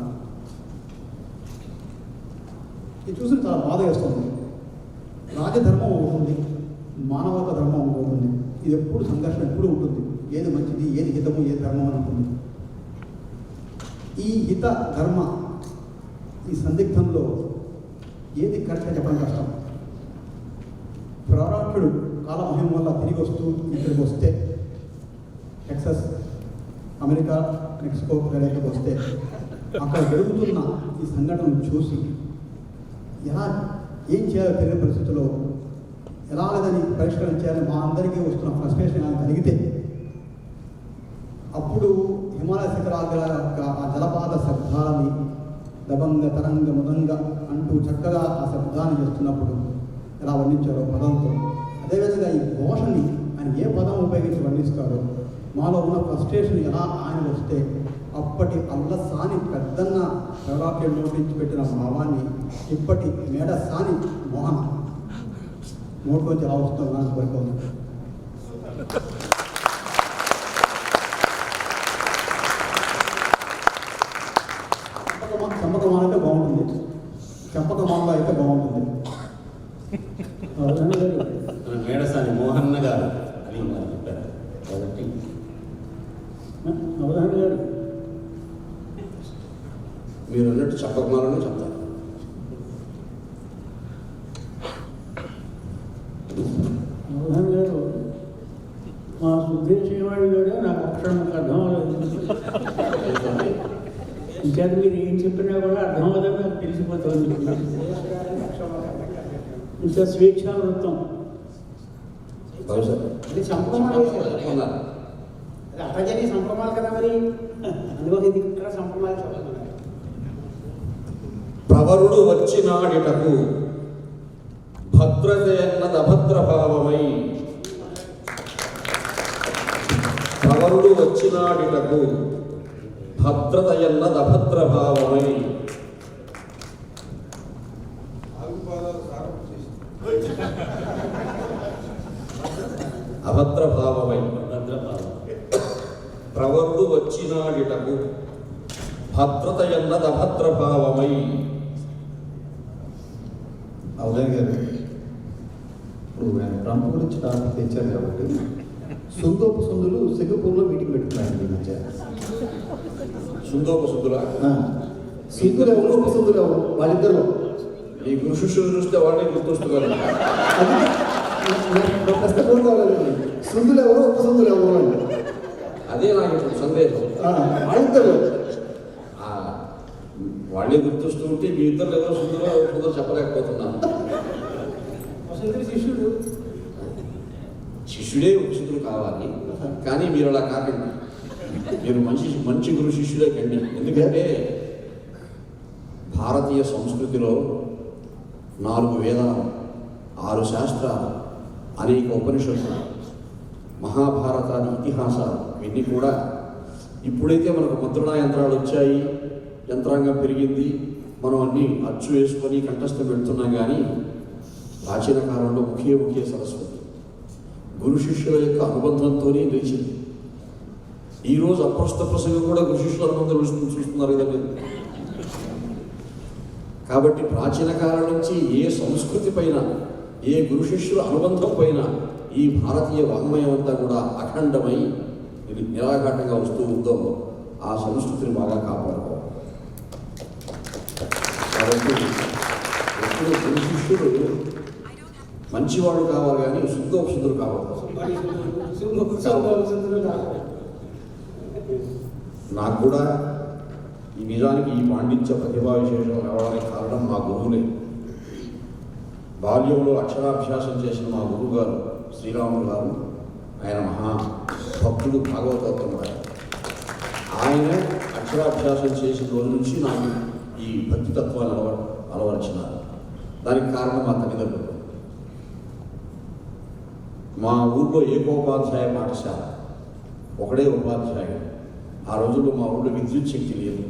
ఇది చూసి చాలా బాధ వేస్తుంది. రాజధర్మం ఉంటుంది, మానవత ధర్మం ఉంటుంది. ఇది ఎప్పుడు సంఘర్షణ ఎప్పుడు ఉంటుంది. ఏది మంచిది, ఏది హితము, ఏది ధర్మం అని ఉంటుంది. ఈ హిత ధర్మ ఈ సందిగ్ధంలో ఏది కరెక్ట్గా చెప్పడం కష్టం. ప్రవరాక్షుడు కాలమహిమ వల్ల తిరిగి వస్తూ ఇక్కడికి వస్తే, టెక్సస్, అమెరికా, మెక్సికో ప్రదేశానికి వస్తే అక్కడ జరుగుతున్న ఈ సంఘటనను చూసి ఏం చేయాలో తెలియని పరిస్థితుల్లో ఎలాగదని పరిష్కారం చేయాలని మా అందరికీ వస్తున్న ఫ్రస్ట్రేషన్ అని కలిగితే అప్పుడు హిమాలయ శిఖరాల యొక్క ఆ జలపాత శబ్దాలని దబంగ తరంగ ముదంగ అంటూ చక్కగా ఆ శబ్దాన్ని చేస్తున్నప్పుడు ఎలా వర్ణించారో పదంతో, అదేవిధంగా ఈ ఘోషని ఆయన ఏ పదం ఉపయోగించి వర్ణిస్తారో, మాలో ఉన్న ఫ్రస్ట్రేషన్ ఎలా ఆయన వస్తే అప్పటి అల్లసాని పెద్దన్న ప్రవరాఖ్య నోటించి పెట్టిన భావాన్ని ఇప్పటి మేడసాని మోహన నోట్లోంచి ఎలా వస్తుందో నాకు కోరుకోండి. చంపకం అంటే బాగుంటుంది. అని నాకు చెప్పారు. కాబట్టి అవధాన్ గారు మీరు అన్నట్టు చెప్పకున్నారని చెప్తాను. అవధాన్ గారు మా సుద్దేశేవాడు గారు నాకు అక్షరం అర్థం అవ్వలేదు. ఇంకా మీరు ఏం చెప్పినా కూడా అర్థం అవ్వదని నాకు తెలిసిపోతుంది. ఇంకా స్వేచ్ఛావృత్తం బహుశా అది సంప్రమాలు ఉన్నారు. అది అపజని సంప్రమాలు కదా మరి, అందుకోసం ఇది ఇక్కడ సంప్రమాలు చెప్పాలి. ప్రవరుడు వచ్చినాడిటకు భద్రత అన్నది అభద్రభావమై, ప్రవరుడు వచ్చినాడిటకు భద్రత అన్నది అభద్రభావమై, అభద్రభావమై భద్రభావం ప్రవరుడు వచ్చినాడిటకు భద్రత అన్నది అభద్రభావమై. అవధాన్ గారు ఇప్పుడు ఆయన ట్రంప్ గురించి టాపిక్ తెచ్చారు కాబట్టి సుందోపు సుందులు సింగపూర్లో మీటింగ్ పెట్టుకున్నాను ఈ మధ్య. సుందోపసుందులా సుందులు ఎవరు ఉపసుందులు ఎవరు వాళ్ళిద్దరు ఈ గురు శిష్యులు చూస్తే వాళ్ళే గుర్తొస్తున్నారు. ప్రశ్న పూర్తి అవ్వలేదు. సుందులు ఎవరు ఉపసుందులు ఎవరు అని అదే నాకు ఇప్పుడు సందేహం. వాళ్ళిద్దరు ఆ, వాళ్ళే గుర్తొస్తూ ఉంటే మీ ఇద్దరు ఎవరో సుందరో సుందరో చెప్పలేకపోతున్నాను. వసుంధర శిష్యుడు శిష్యుడే ఉపసుందులు కావాలి, కానీ మీరు అలా కాకండి. మీరు మంచి గురు శిష్యులే కండి. ఎందుకంటే భారతీయ సంస్కృతిలో 4 వేదాలు, 6 శాస్త్రాలు, అనేక ఉపనిషత్తులు, మహాభారతాది ఇతిహాసాలు ఇవన్నీ కూడా ఇప్పుడైతే మనకు ముద్రణా యంత్రాలు వచ్చాయి, యంత్రాంగం పెరిగింది, మనం అన్నీ అచ్చు వేసుకొని కంఠస్థం పెడుతున్నాం. కానీ ప్రాచీన కాలంలో ముఖ్య సరస్వతి గురు శిష్యుల యొక్క అనుబంధంతోనే నిలిచింది. ఈరోజు అప్రస్తుత ప్రసంగం కూడా గురు శిష్యుల అనుబంధం చూస్తున్నారు కదా మీరు. కాబట్టి ప్రాచీన కాలం నుంచి ఏ సంస్కృతి పైన, ఏ గురు శిష్యుల అనుబంధం పైన ఈ భారతీయ వాంగ్మయం అంతా కూడా అఖండమై నిరాఘాటంగా వస్తూ ఉందో ఆ సంస్కృతిని బాగా కాపాడుకోవాలి. కాబట్టి ఎప్పుడు గురు శిష్యుడు మంచివాడు కావాలి, కానీ శుద్ధోపశుద్ధుడు కావాలి. నాకు కూడా ఈ నిజానికి ఈ పాండిత్య ప్రతిభా విశేషం రావడానికి కారణం మా గురువులే. బాల్యంలో అక్షరాభ్యాసం చేసిన మా గురువు గారు శ్రీరాములు గారు, ఆయన మహా భక్తుడు, భాగవతోత్తముడు. ఆయన అక్షరాభ్యాసం చేసిన రోజు నుంచి నాకు ఈ భక్తితత్వాన్ని అలవరిచినారు. దానికి కారణం మా తల్లిదండ్రులు. మా ఊళ్ళో ఏకోపాధ్యాయ పాఠశాల, ఒకడే ఉపాధ్యాయుడు. ఆ రోజుల్లో మా ఊళ్ళో విద్యుత్ శక్తి లేదు.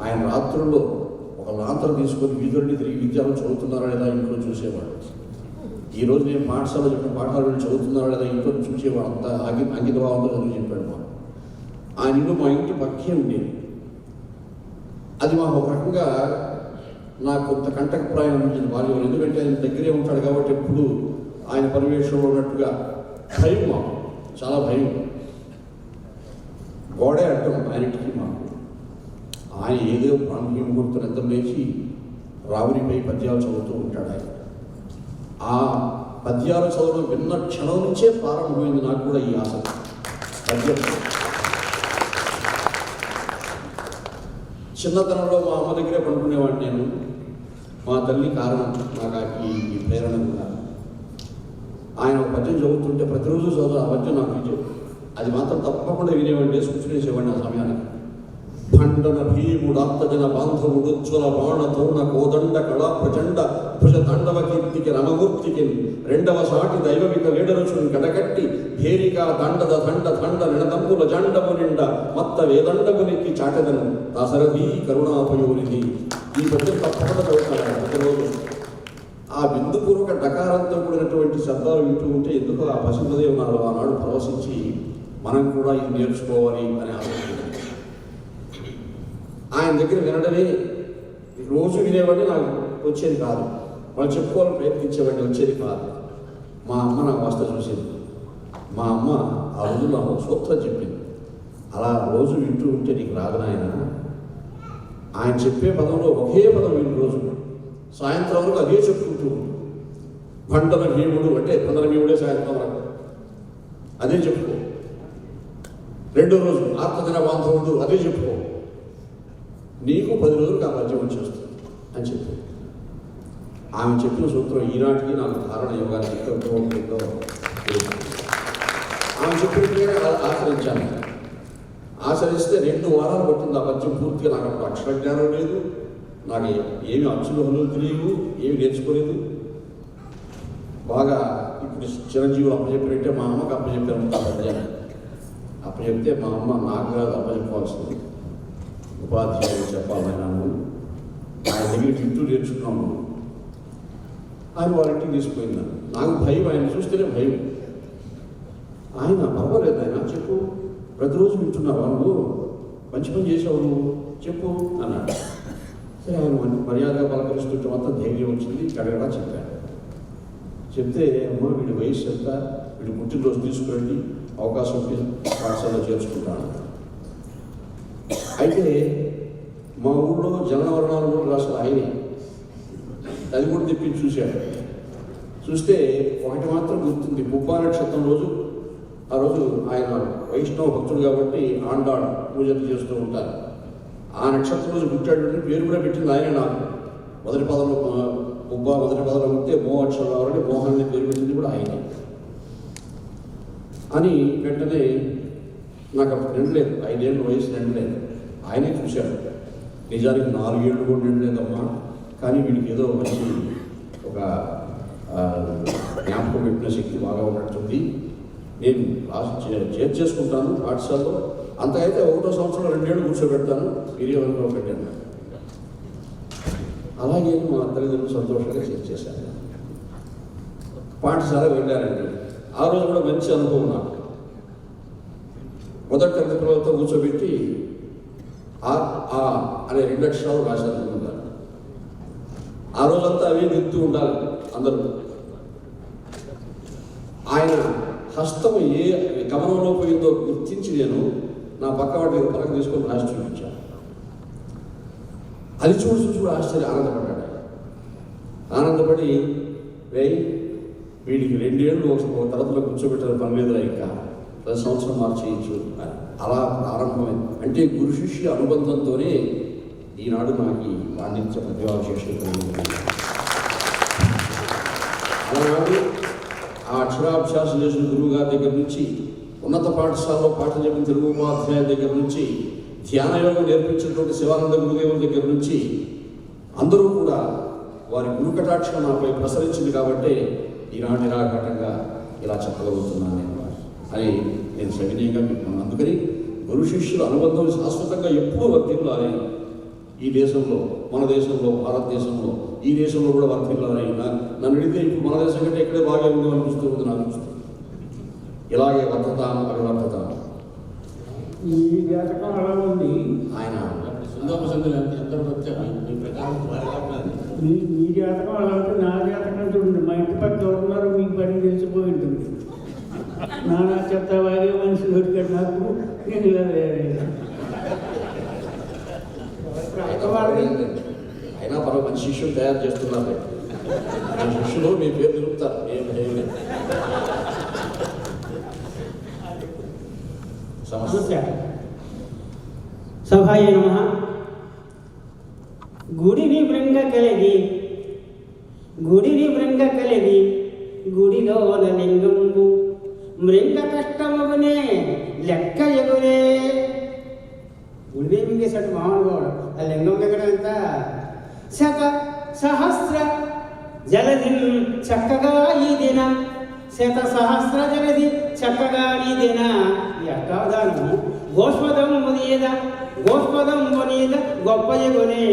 ఆయన రాత్రుల్లో ఒక లాంతరు తీసుకొని వీధుల్ని తిరిగి విద్యార్థులు చదువుతున్నారా లేదా ఇంట్లో చూసేవాడు. ఈరోజు నేను పాఠశాలలో చెప్పిన పాఠాలు వీళ్ళు చదువుతున్నారా లేదా ఇంట్లో చూసేవాడు. అంతా అంకిత భావంతో చదువు చెప్పాడు మా. ఆయన ఇల్లు మా ఇంటి పక్కే ఉండేది. అది మాకు ఒక రకంగా నాకు కొంత కంటకప్రాయం అనిపించింది బాల్యంలో. ఎందుకంటే ఆయన దగ్గరే ఉంటాడు కాబట్టి ఎప్పుడు ఆయన పరివేషంలో ఉన్నట్టుగా భయం, మాకు చాలా భయం. గోడే అడ్డం ఆయనకి మాకు. ఆయన ఏదో బ్రాహ్మీ ముహూర్తం ఎంత లేచి రావునిపై పద్యాలు చదువుతూ ఉంటాడు. ఆయన ఆ పద్యాలు చదవడం విన్న క్షణం నుంచే ప్రారంభమైంది నాకు కూడా ఈ ఆసక్తి పద్యం. చిన్నతనంలో మా అమ్మ దగ్గరే పడుకునేవాడిని నేను. మా తల్లి కారణం నాకు ఈ ప్రేరణ కూడా. ఆయన ఒక పద్యం చదువుతుంటే ప్రతిరోజు చదువు ఆ పద్యం నాకు విజయం. అది మాత్రం తప్పకుండా వినేవాడిని, కూర్చునేసేవాడిని ఆ సమయానికి. ఖండన భీముడాత్తజన బాంధవుడు జ్వల బాణ తోణ కోదండ కళా ప్రచండ భుజ తాండవ కీర్తికి రమమూర్తికి రెండవ సాటి దైవవిక వేడరుచుని కడకట్టి భేరిక దండద దండ దండ నిడదంబుల జండము నిండ మత్త వేదండమునికి చాటదను దాసరథీ కరుణాపయోనిధి. ఈ పద్యం తప్పకుండా చదువుతాడు ప్రతిరోజు. ఆ బిందుపూర్వక డకారంతో కూడినటువంటి శబ్దాలు వింటూ ఉంటే ఎందుకో ఆ పశుపదేవి నాడు ఆనాడు ప్రవశించి మనం కూడా ఇది నేర్చుకోవాలి అని ఆలోచించారు. ఆయన దగ్గర వినడమే రోజు వినేవాడిని, నాకు వచ్చేది కాదు. వాళ్ళు చెప్పుకోవాలని ప్రయత్నించేవాడిని, వచ్చేది కాదు. మా అమ్మ నాకు వస్తా చూసేది. మా అమ్మ ఆ రోజు నాకు సూత్రం చెప్పింది, అలా రోజు వింటూ ఉంటే నీకు రాదు నాయన. ఆయన చెప్పే పదంలో ఒకే పదం విని రోజు సాయంత్రం వరకు అదే చెప్పుకుంటూ పంటల భీముడు అంటే పంటల భీముడే సాయంత్రం వరకు అదే చెప్పుకో. రెండో రోజు ఆత్మదిన బాంధవుడు అదే చెప్పుకో, నీకు 10 రోజులకు ఆ పద్యం వచ్చేస్తుంది అని చెప్పి ఆమె చెప్పిన సూత్రం ఈనాటికి నాకు ధారణ యోగానికి ఎంతో ఆమె చెప్పినట్టుగా ఆచరించాను. ఆచరిస్తే 2 వారాలు పట్టింది ఆ పద్యం పూర్తిగా. నాకు అప్పుడు అక్షర జ్ఞానం లేదు, నాకు ఏమి అచ్చులు హనులు తెలియవు, ఏమి నేర్చుకోలేదు. బాగా ఇప్పుడు చిరంజీవులు అప్పచెప్పినట్టే మా అమ్మకి అప్పచెప్పాను ఆ పద్యాన్ని. అప్పచెప్తే మా అమ్మ నాకు కాదు అప్పచెప్పాల్సింది, ఉపాధ్యాయులు చెప్పాలన్నాను. ఆయన దగ్గరికి ఇంటూ నేర్చుకున్నాము. ఆయన వారింటికి తీసుకుపోయిందాను. నాకు భయం, ఆయన చూస్తేనే భయం. ఆయన పర్వాలేదు ఆయన చెప్పు, ప్రతిరోజు వింటున్నావా నువ్వు, మంచి పని చేసావు నువ్వు చెప్పు అన్నాడు. సరే ఆయన మర్యాదగా పలకరిస్తుంటే మొత్తం ధైర్యం వచ్చింది. గడగడా చెప్పాను. చెప్తే అమ్మ వీడి వయసు ఎంత, వీడి పుట్టినరోజు తీసుకురండి, అవకాశం ఉంటే పాఠశాలలో చేర్చుకుంటాను. అయితే మా ఊళ్ళో జనవరణాలు కూడా రాసిన ఆయనే, అది కూడా తెప్పించి చూశాడు. చూస్తే ఒకటి మాత్రం గుర్తుంది, 30 నక్షత్రం రోజు. ఆ రోజు ఆయన వైష్ణవ భక్తుడు కాబట్టి ఆండాళ్ పూజలు చేస్తూ ఉంటారు. ఆ నక్షత్రం రోజు పుట్టాడు, పేరు కూడా పెట్టింది ఆయన. నాకు మొదటి పదంలో మొదటి పదంలో ఉంటే మో అక్షరం రావాలని మోహన్ అనే పేరు పెట్టింది కూడా ఆయనే అని. వెంటనే నాకు అప్పుడు నిండలేదు, 5 ఏళ్ళ వయసు నిండలేదు. ఆయనే చూశాడు. నిజానికి 4 ఏళ్ళు కూడా నిండలేదమ్మా, కానీ వీడికి ఏదో మంచి ఒక జ్ఞాపకం పెట్టిన శక్తి బాగా ఉన్నట్టుంది, నేను చేర్చేసుకుంటాను పాఠశాలలో. అంతకైతే 1వ సంవత్సరంలో 2 ఏళ్ళు కూర్చోబెడతాను, వీర్యవంతంలో పెట్టాను. అలాగే మా తల్లిదండ్రులు సంతోషంగా చేర్చేశాను. పాఠశాల వెళ్ళానండి. ఆ రోజు కూడా మంచి అనుభవం నాకు. మొదటి తరగతి పిల్లలతో కూర్చోబెట్టి ఆ అనే 2 అక్షరాలు రాశాను. ఆ రోజంతా అవి నింపుతూ ఉండాలి అందరూ. ఆయన హస్తం ఏ గమనంలో పోయిందో గుర్తించి నేను నా పక్క వాటి పలక తీసుకొని రాసి చూపించాను. అది చూసి ఆనందపడ్డాడు. ఆనందపడి వీడికి 2 ఏళ్ళు ఒక తరగతిలో కూర్చోబెట్టారు, పని లేదురా ఇంకా ప్రతి సంవత్సరం మార్చేయచ్చు. అలా ప్రారంభమైంది. అంటే గురు శిష్య అనుబంధంతోనే ఈనాడు నాకు ఈ పాండిత్య ప్రతిభావిశేషం కలిగింది. అలాగే ఆ అక్షరాభ్యాసం చేసిన గురువు గారి దగ్గర నుంచి, ఉన్నత పాఠశాలలో పాఠం చెప్పిన తెలుగు ఉపాధ్యాయుల దగ్గర నుంచి, ధ్యానయోగం నేర్పించినటువంటి శివానంద గురుదేవుల దగ్గర నుంచి అందరూ కూడా వారి గురు కటాక్షం నాపై ప్రసరించింది. కాబట్టి ఈనాడు నిరాఘాటంగా ఇలా చెప్పగలుగుతున్నాను నేను అని నేను సవినయంగా చెప్తున్నాను. అందుకని గురు శిష్యుల అనుబంధం శాశ్వతంగా ఎప్పుడూ వర్తిల్లాలి. ఈ దేశంలో, మన దేశంలో, భారతదేశంలో, ఈ దేశంలో కూడా వర్తిల్లాలి. నన్ను అడిగితే ఇప్పుడు మన దేశం కంటే ఇక్కడే బాగా ఉంది అనిపిస్తూ ఉంది నాకు చూస్తూ. ఇలాగే వర్తతాను పరివర్తతాను. ఈ జాతకం అలా ఉంది. ఆయన సుందరపసందులు ఎంత వచ్చారు మీ ప్రకారం మీ జాతకం అలా ఉంటుంది. నా జాతకం చూడండి, మా ఇంటి పక్క ఎవరున్నారు మీకు పని తెలిసిపోయి ఉంటుంది. నానా చెత్త వాగే మనిషి దొరికాడు నాకు. అయినా పర్వ మంచి శిష్యులు తయారు చేస్తున్నారు. శిష్యులు మీ పేరు నిలుపుతారు. సమస్య సభాయ నమ. గుడిని బృంగ కలిగి గుడిలోన లింగంబు మృంగ కష్టమగునే లెక్క ఎగురే. గుడినే మింగేశాడు మామూలుగా. ఆ లింగం దగ్గర ఎంత శత సహస్ర జలధి చక్కగా ఈ దిన, శత సహస్ర జలధి చక్కగా ఈ దిన. ఈ అష్టావధానము గోష్పదం మునీద గొప్ప ఎగునే,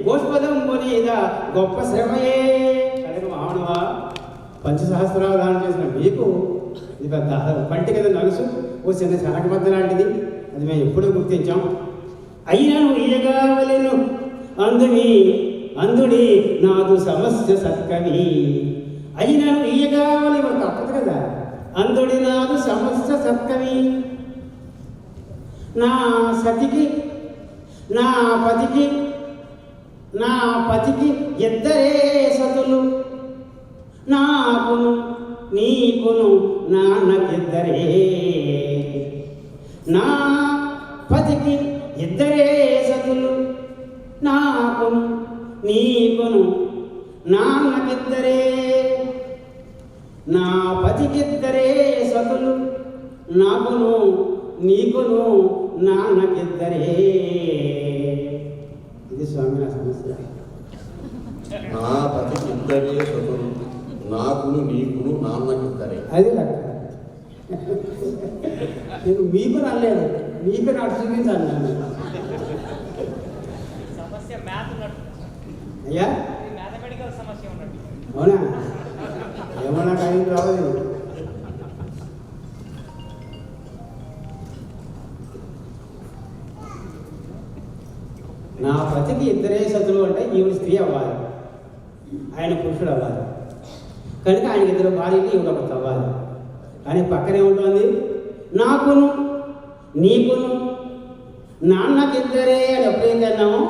గోష్పదం మునీద గొప్ప శ్రమయే. అదే మానవా, పంచసహస్రావధానం చేసిన మీకు ఇది పెద్ద పంటి కదా నలుసు, ఓ చిన్న శనకబద్ద లాంటిది. అది మేము ఎప్పుడూ గుర్తించాం. అయినను ఇయగావలెను అందుడి నాదు సమస్య సత్కవి. అయినను ఇయగావలి తప్పదు కదా. అందుడి నాదు సమస్య నా సతికి నా పతికి ఇద్దరే సతులు, నాకును నీకును నాన్నకిద్దరే. నా పతికి ఇద్దరే సతులు, నాకును నీకును నాన్నకిద్దరే. నా పతికిద్దరే సతులు, నాకును నీకును నాన్నకిద్దరే. ఇది స్వామి నా సమస్య. నా పతికి ఇద్దరే సతులు, నాకును నీకును నాన్నకిద్దరే. అది లెక్క. నేను మీకు నల్లేదు, మీకు నాకు చూపించాను నేను. అయ్యా అవునా? ఏమన్నా కానీ రావాలి. నా పతికి ఇద్దరే సతులు అంటే ఈవిడ స్త్రీ అవ్వాలి, ఆయన పురుషుడు అవ్వాలి. కనుక ఆయనకి ఇద్దరు భార్యకి ఈవిడ ఒకటి అవ్వాలి. కానీ పక్కనే ఉంటుంది నాకును నీకును నాన్నకిద్దరే అని ఎప్పుడైతే అన్నామో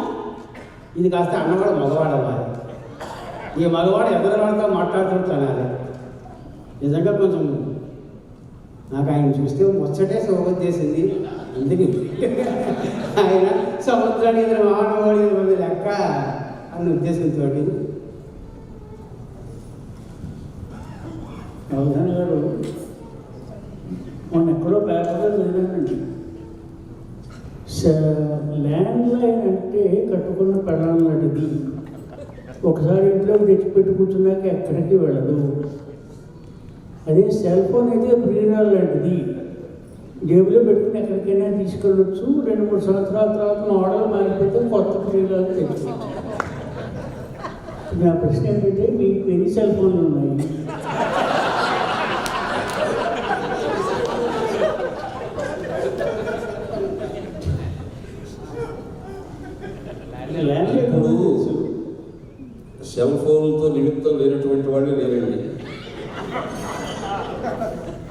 ఇది కాస్త అన్నవాడు మగవాడు అవ్వాలి. ఈ మగవాడు ఎదరవాడితో మాట్లాడుతుంటే అనాలి. నిజంగా కొంచెం నాకు ఆయన చూస్తే ముచ్చటే శోభొచ్చేసింది. అందుకే ఆయన సముద్రానికి ఇద్దరు మానవాడి లెక్క అన్న ఉద్దేశంతో అవధాన గారు మొన్న ఎక్కడో పేపర్లో చదివానండి. ల్యాండ్ లైన్ అంటే కట్టుకున్న పెళ్ళం లాంటిది. ఒకసారి ఇంట్లో తెచ్చిపెట్టి కూర్చున్నాక ఎక్కడికి వెళ్ళదు. అదే సెల్ ఫోన్ అయితే ప్రియురాలు లాంటిది. జేబులో పెట్టుకుని ఎక్కడికైనా తీసుకెళ్ళొచ్చు. 2-3 సంవత్సరాల తర్వాత మోడల్ మారిపోతే కొత్త ప్రియురాలు తెచ్చుకోవచ్చు. నా ప్రశ్న ఏంటంటే మీకు ఎన్ని సెల్ ఫోన్లు ఉన్నాయి? ఇప్పుడు సెల్ ఫోన్లతో నిమిత్తం లేనటువంటి వాళ్ళు లేరండి.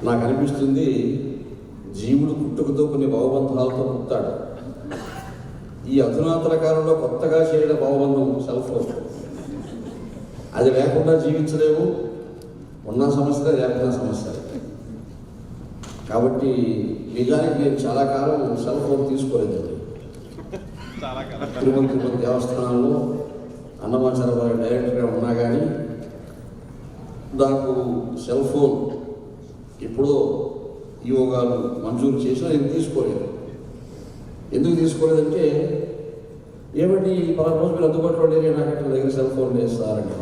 నాకు అనిపిస్తుంది జీవుడు పుట్టుకతో కొన్ని భవబంధాలతో పుట్టాడు. ఈ అధునాతన కాలంలో కొత్తగా చేయడం భవబంధం సెల్ ఫోన్. అది లేకుండా జీవించలేము. ఉన్న సమస్య లేకున్నా సమస్య. కాబట్టి నిజానికి నేను చాలా కాలం సెల్ ఫోన్ తీసుకోలేదండి. తిరుమల దేవస్థానంలో అన్నమాచార్య వారి డైరెక్టర్గా ఉన్నా కానీ నాకు సెల్ ఫోన్ ఎప్పుడో ఈవో గారు మంజూరు చేసినా నేను తీసుకోలేదు. ఎందుకు తీసుకోలేదంటే ఏమంటే ఈ 10 రోజులు మీరు అందుబాటులో లేని నాకు అక్కడ దగ్గర సెల్ ఫోన్ వేస్తారండి.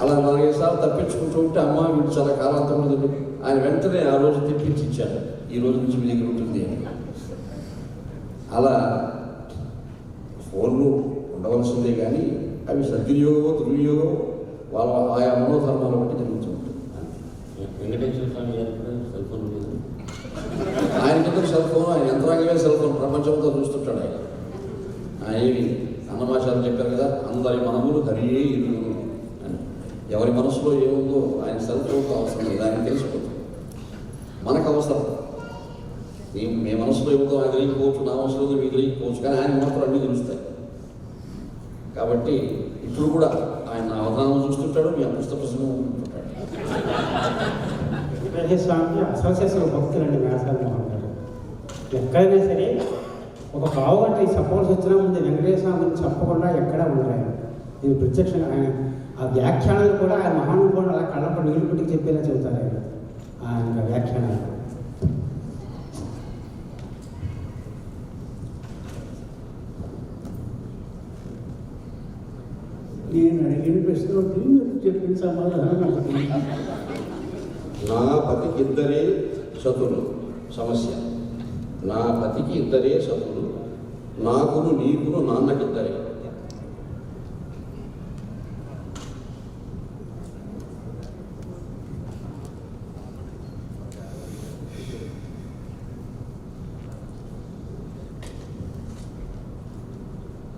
అలా 4-5 సార్లు తప్పించుకుంటూ ఉంటే అమ్మ వీడు చాలా కాలాంతం ఆయన వెంటనే ఆ రోజు తెప్పించి ఇచ్చారు. ఈ రోజు నుంచి మీ దగ్గర ఉంటుంది అని. అలా ఫోన్లు ఉండవలసిందే కానీ అవి సద్వినియోగమో దుర్వినియోగం వాళ్ళ ఆయా మనోధర్మాల బట్టి జరుగుతూ ఉంటుంది. వెంకటేశ్వర స్వామి గారు సెల్ ఫోన్ లేదు. ఆయన కింద సెల్ ఫోన్, ఆయన యంత్రాంగమే సెల్ ఫోన్ ప్రపంచంతో చూస్తుంటాడు. ఆయన ఏమి అన్నమాచార్యులు చెప్పారు కదా, అందరి మనములు హరియే ఇరువురు అని. ఎవరి మనసులో ఏముందో ఆయన సెల్ ఫోన్తో అవసరం లేదు, ఆయన తెలిసిపోతుంది. మనకు అవసరం మీ మనసులో ఏముందో ఆయన తెలియకపోవచ్చు, నా మనసులో మీకు తెలియకపోవచ్చు, కానీ ఆయన మాత్రం అన్నీ తెలుస్తాయి. కాబట్టి ఇప్పుడు కూడా ఆయన అవధానం చూస్తుంటాడు, మీ పుస్తక ప్రసంగం ఉంటుంటాడు. స్వామికి అసలు భక్తులండి వ్యాసాలు మోహన్ గారు. ఎక్కడైనా సరే ఒక పావుగంట ఈ సపోర్ట్స్ వచ్చినా ముందు వెంకటేశ్వర స్వామి గురించి చెప్పకుండా ఎక్కడా ఉండరు ఆయన. నేను ప్రత్యక్షంగా ఆయన ఆ వ్యాఖ్యానాలు కూడా ఆయన మహానుభావుడు అలా కళ్ళప్పుడు నీళ్ళు పుట్టికి చెప్పేలా చెబుతారు ఆయన వ్యాఖ్యానాలు. నేను అడిగిన ప్రశ్నకి మీరు చెప్పిన సమాధానం నా పతికి ఇద్దరే సతులు సమస్య. నా పతికి ఇద్దరే సతులు, నాకును నీకును నాన్నకిద్దరే.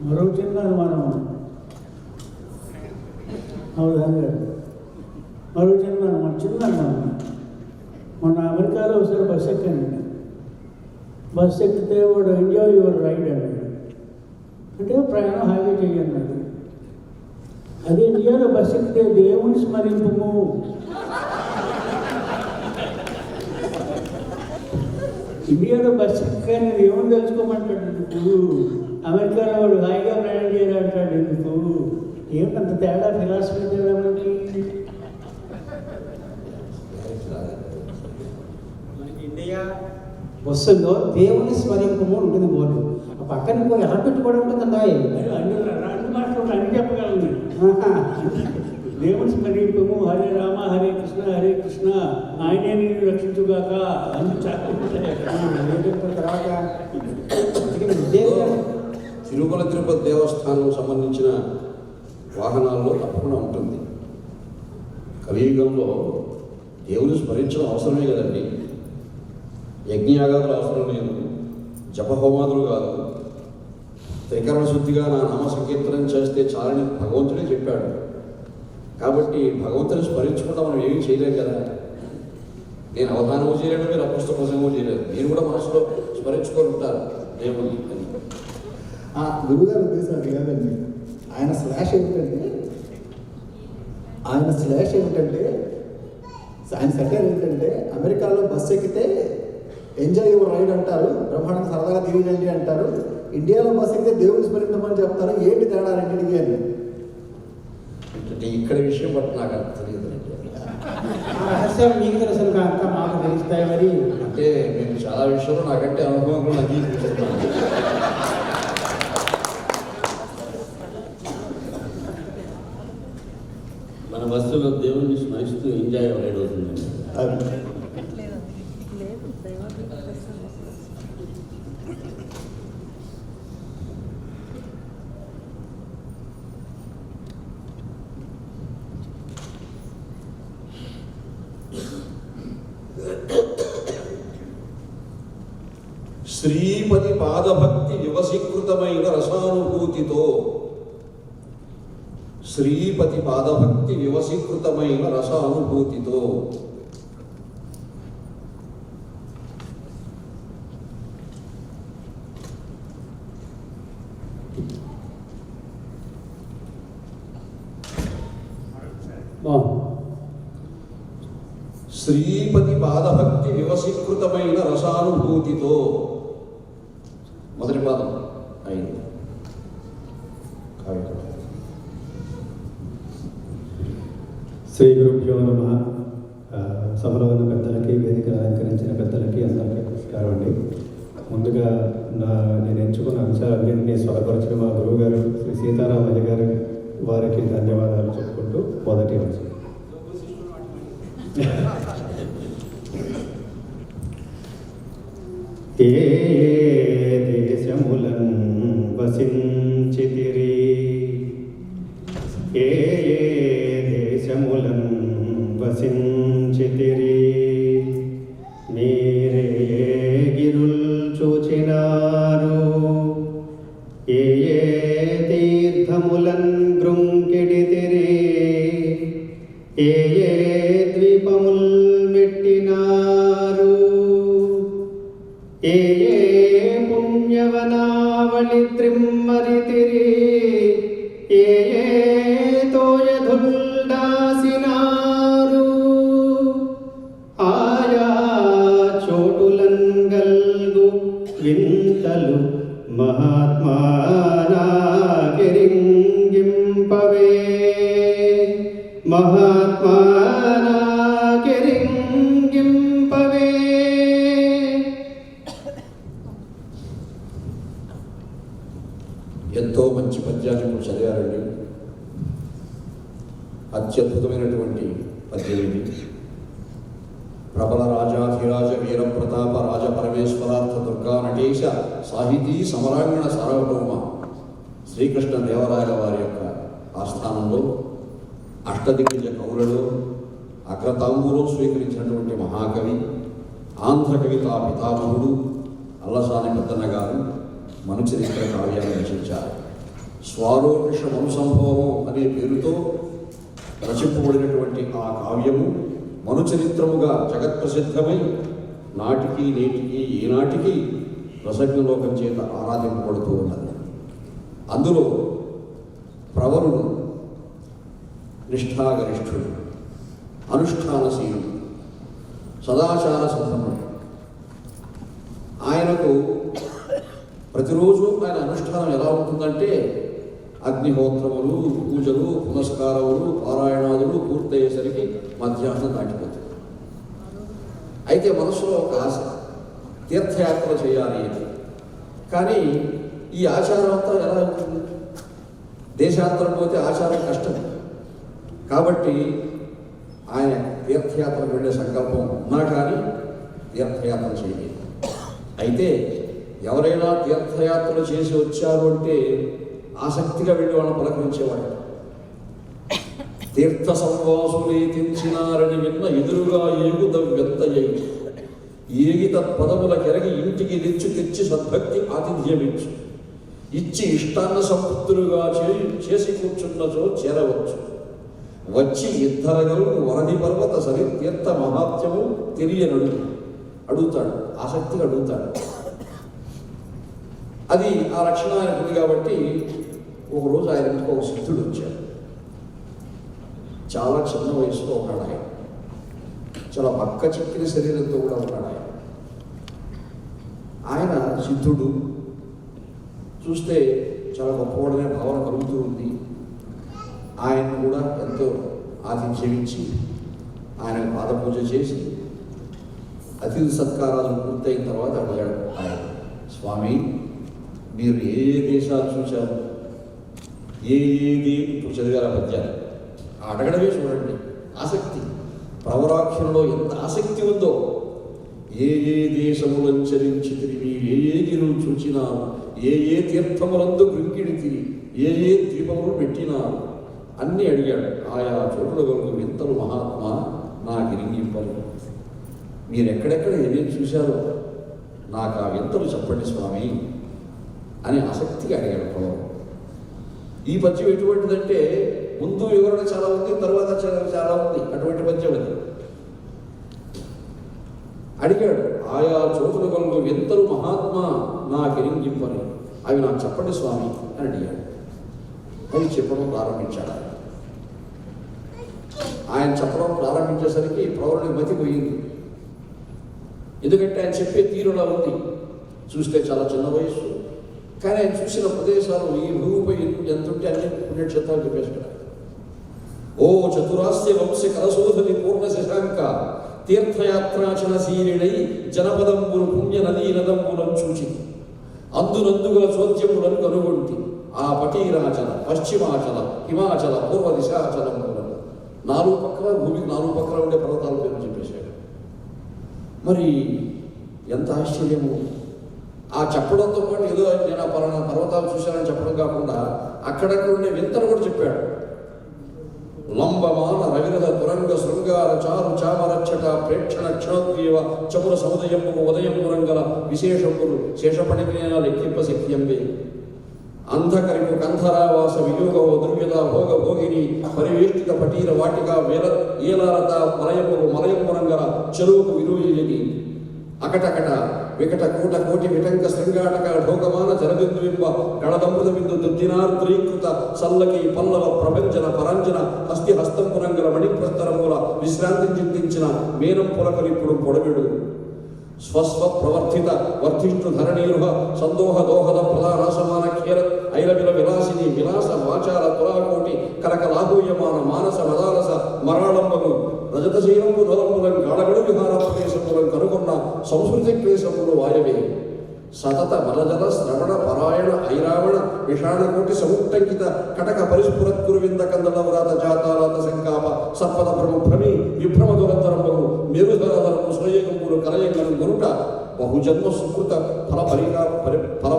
మరో చిన్న అనుమానం అవధాన్ గారు, మరో చిన్న అనుమానం. మొన్న అమెరికాలో ఒకసారి బస్సు ఎక్కానండి. బస్సు ఎక్కితే వాడు ఎంజాయ్ యువర్ రైడ్ అన్నాడు. అంటే ప్రయాణం హాయిగా చేయన్నాడు. అదే ఇండియాలో బస్సు ఎక్కితే దేవుని స్మరింపుము. ఇండియాలో బస్సు ఎక్కితే నేను ఏమని తెలుసుకోమంటాడు ఎందుకు? అమెరికాలో వాడు హాయిగా ప్రయాణం చేయాలంటాడు ఎందుకు? ఏమిటంత తేడా, ఫిలాసఫీ తేడా మనకి? మనకి ఇండియా బస్సుల్లో దేవుని స్మరింపము ఉంటుంది బోర్డు. ఆ పక్కన ఇంకో ఎలపెట్టి కూడా ఉంటుందండి. అన్ని మాటలు అన్ని చెప్పగలను. దేవుని స్మరింపము, హరే రామ హరే కృష్ణ హరే కృష్ణ, ఆయనే నేను రక్షించుగాక అన్ని తర్వాత తిరుమల తిరుపతి దేవస్థానం సంబంధించిన వాహనాల్లో తప్పకుండా ఉంటుంది. కలియుగంలో దేవుని స్మరించడం అవసరమే కదండి. యజ్ఞయాగాదులు అవసరం లేదు, జపహోమాదులు కాదు. త్రికరణ శుద్ధిగా నా నామ సంకీర్తనం చేస్తే చాలని భగవంతుడే చెప్పాడు. కాబట్టి భగవంతుని స్మరించుకుంటా మనం ఏమీ చేయలేం కదా. నేను అవధానము చేయలేను, మీరు అపుస్తక ప్రసంగము చేయలేదు. మీరు కూడా మనసులో స్మరించుకొని ఉంటారు దేవుని అని. గురువుగారి ఉద్దేశం అది కాదండి. ఆయన స్లాష్ ఏమిటంటే ఆయన సెటర్ ఏంటంటే అమెరికాలో బస్సు ఎక్కితే ఎంజాయ్ యువర్ రైడ్ అంటారు, బ్రహ్మాండంగా సరదాగా తిరిగండి అంటారు. ఇండియాలో బస్సు ఎక్కితే దేవుని స్మరించమని చెప్తారు. ఏంటి తేడా రెండింటికి అని? ఇక్కడ విషయం బట్టి నాకు అంత తెలియదు. రహస్యం మీకు తెలుసు అంతా మాకు తెలుస్తాయి. మరి అంటే మేము చాలా విషయంలో నాకంటే అనుభవం కూడా అంగీకరిస్తున్నాను. మన బస్సులో దేవుణ్ణి స్మరిస్తూ ఎంజాయ్ రైడ్ అవుతుందండి. శ్రీపతి పాదభక్తి వివసీకృతమైన రసానుభూతితో, శ్రీపతి పాదభక్తి వివసీకృతమైన రసానుభూతితో శ్రీపతి పాదభక్తి వివసీకృతమైన రసానుభూతితో మొదటి పాదం అయింది. శ్రీ గురుభ్యో నమః. సభలో ఉన్న పెద్దలకి, వేదిక అలంకరించిన పెద్దలకి అందరికీ నమస్కారం అండి. ముందుగా నేను ఎంచుకున్న అంశాలన్నింటినీ స్వరపరిచిన మా గురువు గారు శ్రీ సీతారామయ్య గారు వారికి ధన్యవాదాలు చెప్పుకుంటూ మొదటి అంశం. ఏ దేశములన్ వసించితిరి, ఏ దేశములన్ వసించితిరి, మీరే గిరుల్ చూచినారు, ఏ తీర్థములన్ గృంకిడితిరి, ఏ ద్వీపముల్ మెట్టినారు, ఏ పుణ్యవనావళి త్రిమ్మరితిరి, ఏ తోయధుల్ దాసినారు, ఆయా చోటులన్ గల్గు వింతలు మహాత్మానాకెరింగింపవే, మహాత్మానాకెరింగింపవే. ఎంతో మంచి పద్యాన్ని ఇప్పుడు చదివారండి. అత్యద్భుతమైనటువంటి పద్యం ఇది. ప్రబల రాజాధిరాజ వీర ప్రతాప రాజ పరమేశ్వరార్థ దుర్గా నటేశ సాహితీ సమరాంగణ సార్వభౌమ శ్రీకృష్ణ దేవరాయల వారి యొక్క ఆస్థానంలో అష్టదిగ్గజ కవులలో అగ్రతాంబూలం స్వీకరించినటువంటి మహాకవి, ఆంధ్ర కవితా పితామహుడు అల్లసాని పెద్దన్న గారు మనుచరిత్ర కావ్యాన్ని రచించారు. స్వారోకృష్ణ మనుసంభవము అనే పేరుతో రచింపబడినటువంటి ఆ కావ్యము మనుచరిత్రముగా జగత్ప్రసిద్ధమై నాటికి నేటికి ఈనాటికి రసజ్ఞలోకం చేత ఆరాధింపబడుతూ ఉన్నది. అందులో ప్రవరుడు నిష్ఠాగరిష్ఠుడు, అనుష్ఠానశీలుడు, సదాచార సంపన్నుడు. ఆయనకు ప్రతిరోజు ఆయన అనుష్ఠానం ఎలా ఉంటుందంటే అగ్నిహోత్రములు, పూజలు, పునస్కారములు, పారాయణాదులు పూర్తయ్యేసరికి మధ్యాహ్నం దాటిపోతుంది. అయితే మనసులో ఒక ఆశ, తీర్థయాత్ర చేయాలి అని. కానీ ఈ ఆచారం అంతా ఎలా అవుతుంది? దేశాంతరం పోతే ఆచారం కష్టం. కాబట్టి ఆయన తీర్థయాత్రకు వెళ్ళే సంకల్పం ఉన్నా కానీ తీర్థయాత్ర చేయలేదు. అయితే ఎవరైనా తీర్థయాత్రలు చేసి వచ్చారు అంటే ఆసక్తిగా వెళ్ళి వాళ్ళని పలకరించేవాడు. తీర్థ సంవాసులే తెంచినారని విన్న ఎదురుగా ఏగుత వెత్తయ్యి ఏగి తత్పదముల కెరగి ఇంటికి తెచ్చి సద్భక్తి ఆతిథ్యమిచ్చు ఇచ్చి ఇష్టాన్న సంపృక్తులుగా చేసి కూర్చున్నచో చేరవచ్చు. వచ్చి ఇద్దరగలు వరది పర్వత సరి తీర్థ మహాత్మ్యము తెలియనడు అడుగుతాడు, ఆసక్తిగా అడుగుతాడు. అది ఆ లక్షణం ఆయనకు ఉంది కాబట్టి ఒకరోజు ఆయన ఇంటికి ఒక సిద్ధుడు వచ్చాడు. చాలా చిన్న వయసులో ఉన్నాడు ఆయన, చాలా పక్క చిక్కిన శరీరంతో కూడా ఉన్నాడు ఆయన. ఆయన సిద్ధుడు చూస్తే చాలా గొప్పవాడనే భావన కలుగుతూ ఉంది. ఆయన్ని కూడా ఎంతో ఆతిథ్యమించి ఆయనకు పాదపూజ చేసి అతిథి సత్కారాలు పూర్తయిన తర్వాత అడిగాడు ఆయన, స్వామి మీరు ఏ దేశాలు చూశారు, ఏది ఇప్పుడు చదివారు ఆ పద్యాలు అడగడమే చూడండి. ఆసక్తి, ప్రవరాఖ్యంలో ఎంత ఆసక్తి ఉందో. ఏ దేశములను చరించి తిరిగి ఏ గిరులు చూచినారు, ఏ తీర్థములందు గృంకిడి తిరిగి ఏ ద్వీపములు పెట్టినారు అన్నీ అడిగాడు. ఆయా చోట్ల వరకు వింతలు మహాత్మా నా గిరింగింపలు, మీరు ఎక్కడెక్కడ ఏమేమి చూశారో నాకు ఆ వింతలు చెప్పండి స్వామి అని ఆసక్తిగా అడిగాడు పవన్. ఈ పద్యం ఎటువంటిదంటే ముందు వివరణ చాలా ఉంది, తర్వాత చాలా ఉంది. అటువంటి పద్యం అది. అడిగాడు, ఆయా చోటుల కలుగు వింతలు మహాత్మా నా గిరింగింపని అవి నాకు చెప్పండి స్వామి అని అడిగాడు. అవి చెప్పడం ప్రారంభించాడు. ఆయన చెప్పడం ప్రారంభించేసరికి ప్రవరుడికి మతిపోయింది. ఎందుకంటే ఆయన చెప్పే తీరులా ఉంది. చూస్తే చాలా చిన్న వయసు, కానీ ఆయన చూసిన ప్రదేశాలు ఈ భూమిపై ఎంతుంటే అన్ని పుణ్యక్షేత్రాలు చెప్పేశాడు. ఓ చతురాస్య వంశ కరశోధని పూర్ణ శశాంక తీర్థయాత్రాచన శీలిణై జనపదంబులు పుణ్య నదీ నదంబులను చూచి అందునందుగల చోద్యములను కనుగొంటి ఆ పటీరాచల పశ్చిమాచల హిమాచల పూర్వ దిశాచలములను 4 పక్కల భూమికి 4 పక్కల ఉండే పర్వతాల పేరు చెప్పేశాడు. మరి ఎంత ఆశ్చర్యము! ఆ చెప్పడంతో పాటు ఏదో నేను ఆ పలానా పర్వతాలు చూశానని చెప్పడం కాకుండా అక్కడక్కడ ఉండే వింతలు కూడా చెప్పాడు. లంబమాన రవిరథ తురంగ శృంగార చారు చామరచ్చట ప్రేక్షణ క్షణోద్వీవ చముర సముదయము ఉదయం రంగల విశేషములు శేషపణిన లెక్కింప శక్యంబే అంధకరిపు కంధరావాస వియోగ దుర్వ్యద భోగ భోగిని పరివేష్టిత పటీర వాటిక వేల ఏలారత మలయము రంగల చెరువుకు విరోజని అకటకట వికట కూట కోటి విటంక శృంగాటక ఢోకమాన జలబిందుబింబ గళదమృత బిందు దుర్దినార్ద్రీకృత సల్లకి పల్లవ ప్రపంచన పరంజన హస్తి హస్తంపురంగల మణిప్రస్తరముల విశ్రాంతి చింతించిన మేనం పులకరిప్పుడు పొడవిడు స్వస్వ ప్రవర్తిత వర్ధిష్ఠు ధరణీరుహ సందోహ దోహద ప్రధానాసమాన ఖేర ఐలవిల విలాసిని విలాస వాచార తులాకోటి కలకలాహూయమాన మానస మదాలస మరాళంబగు రజతశీలంబు నోలంబులం గాళగడు విహార ప్రదేశములను కనుగొన్న సంస్కృతి క్లేశములు వాయవే సతత బలజల శ్రవణ పరాయణ ఐరావణ విషాణకోటి సముట్టంకిత కటక పరిస్ఫురత్కురువింద కందలవరాత జాతారాత సంకాప సర్పద భ్రమి విభ్రమ దురంతరము మేరుధరధరము శ్రేయకంపులు కలయంగను గురుట బహుజన్మ సుకృత ఫల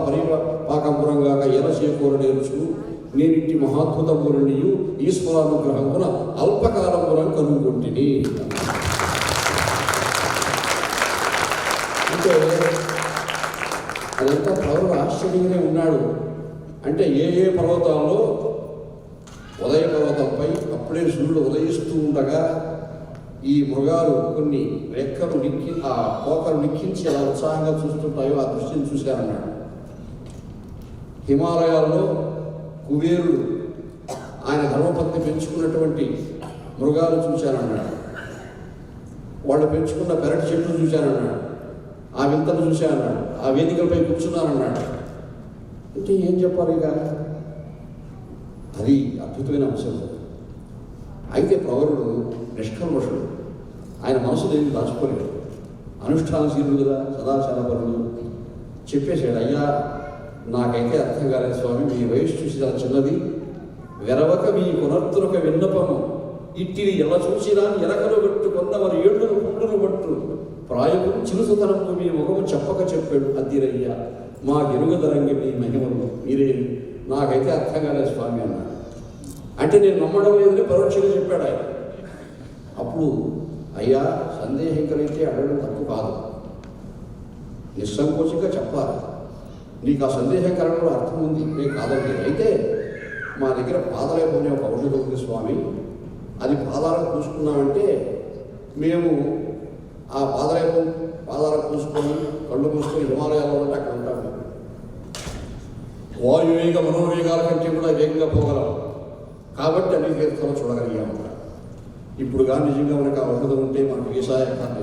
పరిపాకంపురంగాక ఎల చేకూర నేర్చు నేనింటి మహాద్భుతములనియు ఈశ్వరానుగ్రహమున అల్పకాలములను కనుగొంటిని. అంటే అదంతా పర్వత ఆశ్చర్యంగానే ఉన్నాడు. అంటే ఏ పర్వతాల్లో ఉదయ పర్వతంపై అప్పుడే సూర్యుడు ఉదయిస్తూ ఉండగా ఈ మృగాలు కొన్ని రెక్కలు ఆ కోకలు నిక్కించి ఎలా ఉత్సాహంగా చూస్తుంటాయో ఆ దృష్టిని చూశారన్నాడు. హిమాలయాల్లో కుబేరుడు ఆయన ధర్మపత్ని పెంచుకున్నటువంటి మృగాలు చూశానన్నాడు. వాళ్ళు పెంచుకున్న పెరటి చెట్లు చూశానన్నాడు. ఆ వింతలు చూశానన్నాడు. ఆ వేదికలపై కూర్చున్నానన్నాడు. అంటే ఏం చెప్పాలి ఇక? అది అద్భుతమైన అంశం. అయితే ప్రవరుడు నిష్కల్మషుడు. ఆయన మనసులో ఏమి దాచుకోలేడు. అనుష్ఠానశీలుడు కదా, సదాచారపరుడు. చెప్పేశాడు, అయ్యా నాకైతే అర్థం కాలేదు స్వామి, మీ వయసు చూసి చాలా చిన్నది, వెరవక మీ పునర్తునొక విన్నపము ఇట్టిని ఎలా చూసినా ఎరకలు పెట్టు కొన్న మరి ఏడును పుండును పట్టు ప్రాయము చిరుసుతనము మీ ముఖము చెప్పక చెప్పాడు అద్దిరయ్యా మా గెరుగదరంగి మీ మహిమలు మీరే, నాకైతే అర్థం కాలేదు స్వామి అన్నాడు. అంటే నేను నమ్మడం లేదని పరోక్షంగా చెప్పాడు ఆయన. అప్పుడు అయ్యా సందేహం కలిగితే అడగడం తప్పు కాదు, నిస్సంకోచంగా చెప్పాలి. నీకు ఆ సందేహం కలగడంలో అర్థం ఉంది, నేను కాదండి. అయితే మా దగ్గర పాదలేపం అనే ఒక ఔషధం ఉంది స్వామి, అది పాదాలకు పూసుకున్నామంటే మేము ఆ పాదాలకు పూసుకొని కళ్ళు మూసుకొని హిమాలయాల్లో ఉంటే అక్కడ ఉంటాము. వాయువేగ మనోవేగాల కంటే కూడా వేగంగా పోగలం కాబట్టి అన్ని తీర్థాలు చూడగలిగాము. ఇప్పుడు కానీ నిజంగా మనకు ఆ ఔషధం ఉంటే మనకు వ్యవసాయం కాదు,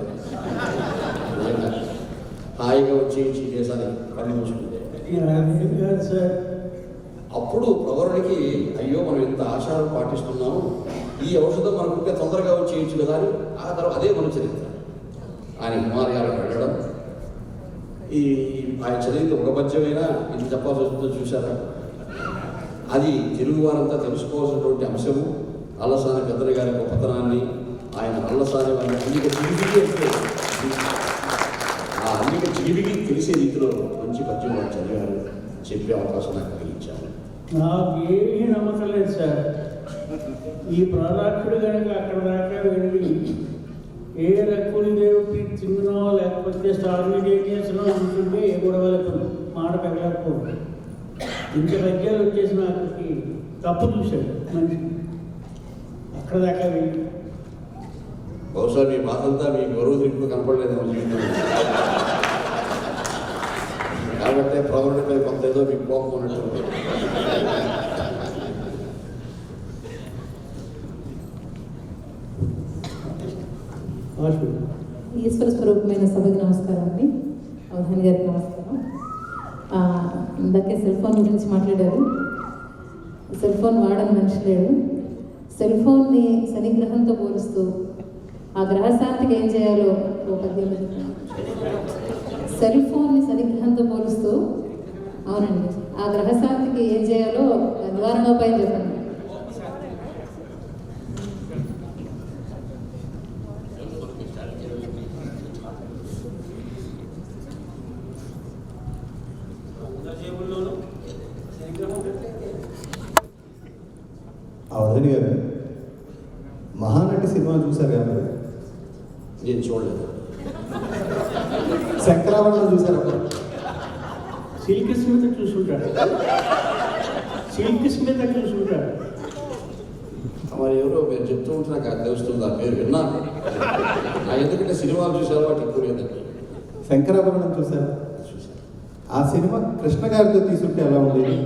హాయిగా వచ్చి దేశాన్ని కళ్ళు మూసుకుంటే. అప్పుడు ప్రవరుడికి అయ్యో మనం ఇంత ఆచారం పాటిస్తున్నాము, ఈ ఔషధం మనకుంటే తొందరగా వచ్చేయచ్చు కదా అని ఆ తర్వాత అదే మన చరిత్ర. ఆయన హిమాలయాలకు వెళ్ళడం, ఆయన చదివితే ఒక పద్యమైనా ఇది చెప్పాల్సి వస్తుందో చూశారా? అది తెలుగు వారంతా తెలుసుకోవాల్సినటువంటి అంశము. అల్లసాని పెద్దల గారి గొప్పతనాన్ని, ఆయన అల్లసాని వారి అన్నిక జీవికి ఆ అన్నిక జీవికి తెలిసే రీతిలో మంచి పద్యం వారు చదివారు, చెప్పే అవకాశం నాకు కలిగించారు. నాకేమీ నమ్మకం లేదు సార్. ఈ ప్రారాక్షుడు కనుక అక్కడ దాకా వెళ్ళి ఏ రక్కులు దేవుడికి తిమ్మినో లేకపోతే స్టార్ మీడియేషనో ఉంటుంటే ఏ గొడవలకు మాట తగలకపోదు. ఇంత పద్యాలు వచ్చేసిన అక్కడికి తప్పు చూశాడు మనిషి అక్కడ దాకా వెళ్ళి. బహుశా మీ బాధంతా మీ గౌరవ ఇప్పుడు కనపడలేదు జీవితం కాబట్టి ప్రవరుడిపై కొంత ఏదో మీకు కోపం ఉన్నట్టు. ఈశ్వర స్వరూపమైన సభకి నమస్కారం అండి. అవధాని గారికి నమస్కారం. ఇందాకే సెల్ ఫోన్ గురించి మాట్లాడారు. సెల్ ఫోన్ వాడని మనిషి లేడు. సెల్ ఫోన్ని శనిగ్రహంతో పోలుస్తూ ఆ గ్రహశాంతికి ఏం చేయాలో ఒక పద్యం. సెల్ ఫోన్ని శనిగ్రహంతో పోలుస్తూ, అవునండి, ఆ గ్రహశాంతికి ఏం చేయాలో నివారణోపాయం చెప్పండి. అవధాని గారు మహానటి సినిమా చూశారు కదా? నేను చూడలేదు. శంకరాభరణం చూశారు? సిల్క్ స్మిత చూసుకుంటాడు. సిల్క్ స్మిత చూసుకుంటాడు. మరి ఎవరో మీరు చెప్తూ ఉంటే నాకు అది తెలుస్తుంది, ఆ పేరు విన్నాను. ఎందుకంటే సినిమాలు చూసారు వాటి ఎక్కువ లేదండి. శంకరాభరణం చూశారు? ఆ సినిమా కృష్ణ గారితో తీసుంటే ఎలా ఉండేది?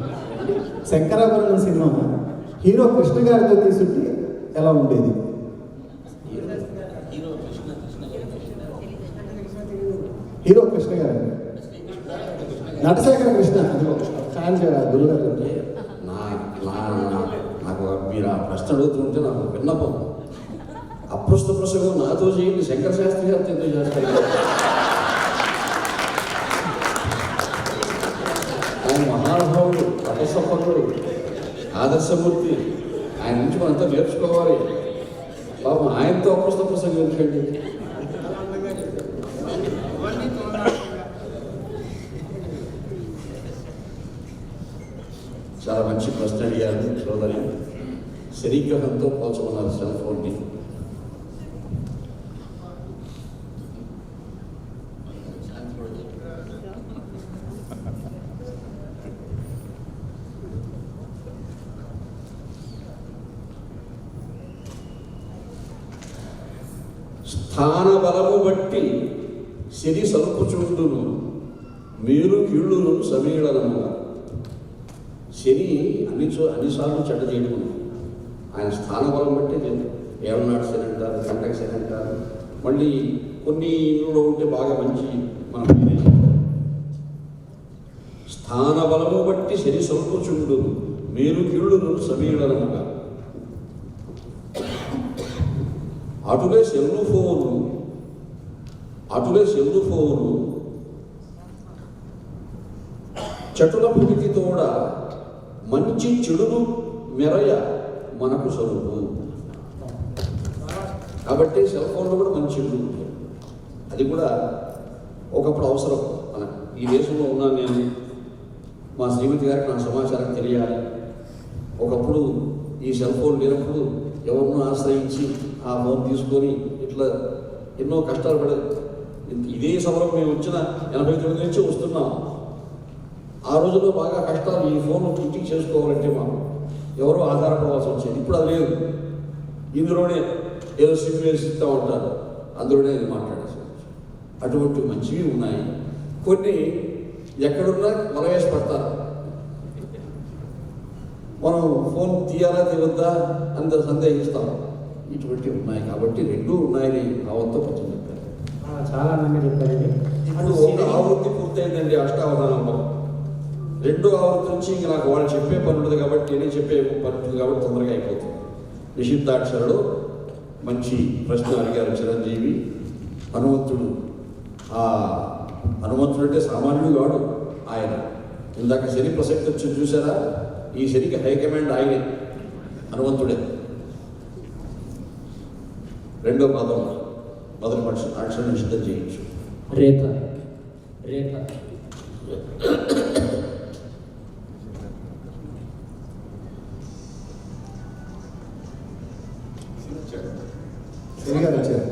శంకరాభరణం సినిమా హీరో కృష్ణ గారితో తీసుంటే ఎలా ఉండేది? హీరో కృష్ణ గారు, నటశేఖర కృష్ణ గురుగారు. నాకు మీరు ఆ ప్రశ్న అడుగుతుంటే నాకు విన్నపం. అప్రస్తుత ప్రసంగం నాతో చేయండి, శంకర శాస్త్రి గారితో ఎందుకు చేస్తారు? ఆయన మహానుభావుడు, రథసంపన్నుడు, ఆదర్శమూర్తి. ఆయన నుంచి మనంతా నేర్చుకోవాలి. పాపం ఆయనతో అప్రస్తుత ప్రసంగం ఎందుకండి? చాలా మంచి ప్రశ్న అడిగారు సోదరి. శనిగ్రహంతో పోల్చమన్నారు సెల్ ఫోన్ని. స్థాన బలము బట్టి శని సలుపుచుండును మీరు కీళ్ళును సమీళనముగా. శని అన్నిసార్లు చెడ్డ చేయడం ఆయన స్థాన బలం బట్టి లేదు. ఏమన్నాడు శని అంటారు, గంటకి శని అంటారు. మళ్ళీ కొన్ని ఇంట్లో ఉంటే బాగా మంచి మనం స్థాన బలము బట్టి శని సలుపుచుండును మీరు కీళ్ళును సమీళనముగా. అటులే సెల్లు ఫోను చటుల పుడికి తోడ మంచి చెడును మెరయ మనకు సరుపు. కాబట్టి సెల్ ఫోన్లో కూడా మంచి చెడు ఉంటుంది. అది కూడా ఒకప్పుడు అవసరం మనకు. ఈ దేశంలో ఉన్నాను నేను, మా శ్రీమతి గారికి నా సమాచారం తెలియాలి. ఒకప్పుడు ఈ సెల్ ఫోన్ లేనప్పుడు ఎవరినో ఆశ్రయించి ఆ ఫోన్ తీసుకొని ఇట్లా ఎన్నో కష్టాలు పడేది. ఇదే సమరం మేము వచ్చిన 89 నుంచి వస్తున్నాం. ఆ రోజుల్లో బాగా కష్టాలు. ఈ ఫోన్ ఇంటికి చేసుకోవాలంటే మాకు ఎవరో ఆధారపడవలసి వచ్చేది. ఇప్పుడు అది లేదు. ఇందులోనే ఏదో సిమ్ వేసి ఇస్తూ ఉంటారు, అందులోనే అది మాట్లాడేసి. అటువంటి మంచివి ఉన్నాయి. కొన్ని ఎక్కడున్నా వల వేసి పడతారు. మనం ఫోన్ తీయాలా తీయవద్దా అంత సందేహిస్తాం. ఇటువంటివి ఉన్నాయి. కాబట్టి రెండూ ఉన్నాయని భావంతో కొంచెం చెప్పారు. చాలా ఆనందంగా చెప్పారండి. ఇప్పుడు ఒక ఆవృత్తి పూర్తయిందండి అష్టావధానంలో. రెండో ఆవృత్తి నుంచి ఇంక నాకు వాళ్ళు చెప్పే పని ఉండదు కాబట్టి, నేనే చెప్పే పని ఉంటుంది కాబట్టి తొందరగా అయిపోతుంది. నిషిద్ధాక్షరుడు మంచి ప్రశ్న అడిగారు చిరంజీవి. హనుమంతుడు హనుమంతుడు అంటే సామాన్యుడు కాడు ఆయన. ఇందాక శని ప్రసక్తి వచ్చి చూసారా? ఈ శనికి హైకమాండ్ ఆయనే, హనుమంతుడే. రెండో పదం మొదటి పక్షం అక్షరం నిషిద్ధం చేయొచ్చు. రేఖ రేఖ శని గారు వచ్చారు.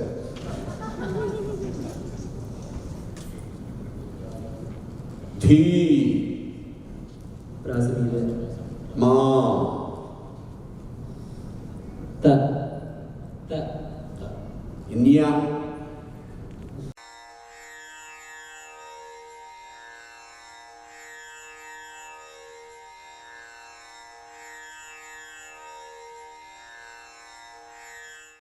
ధీ ప్రాసనీయ మా త త ఇన్యా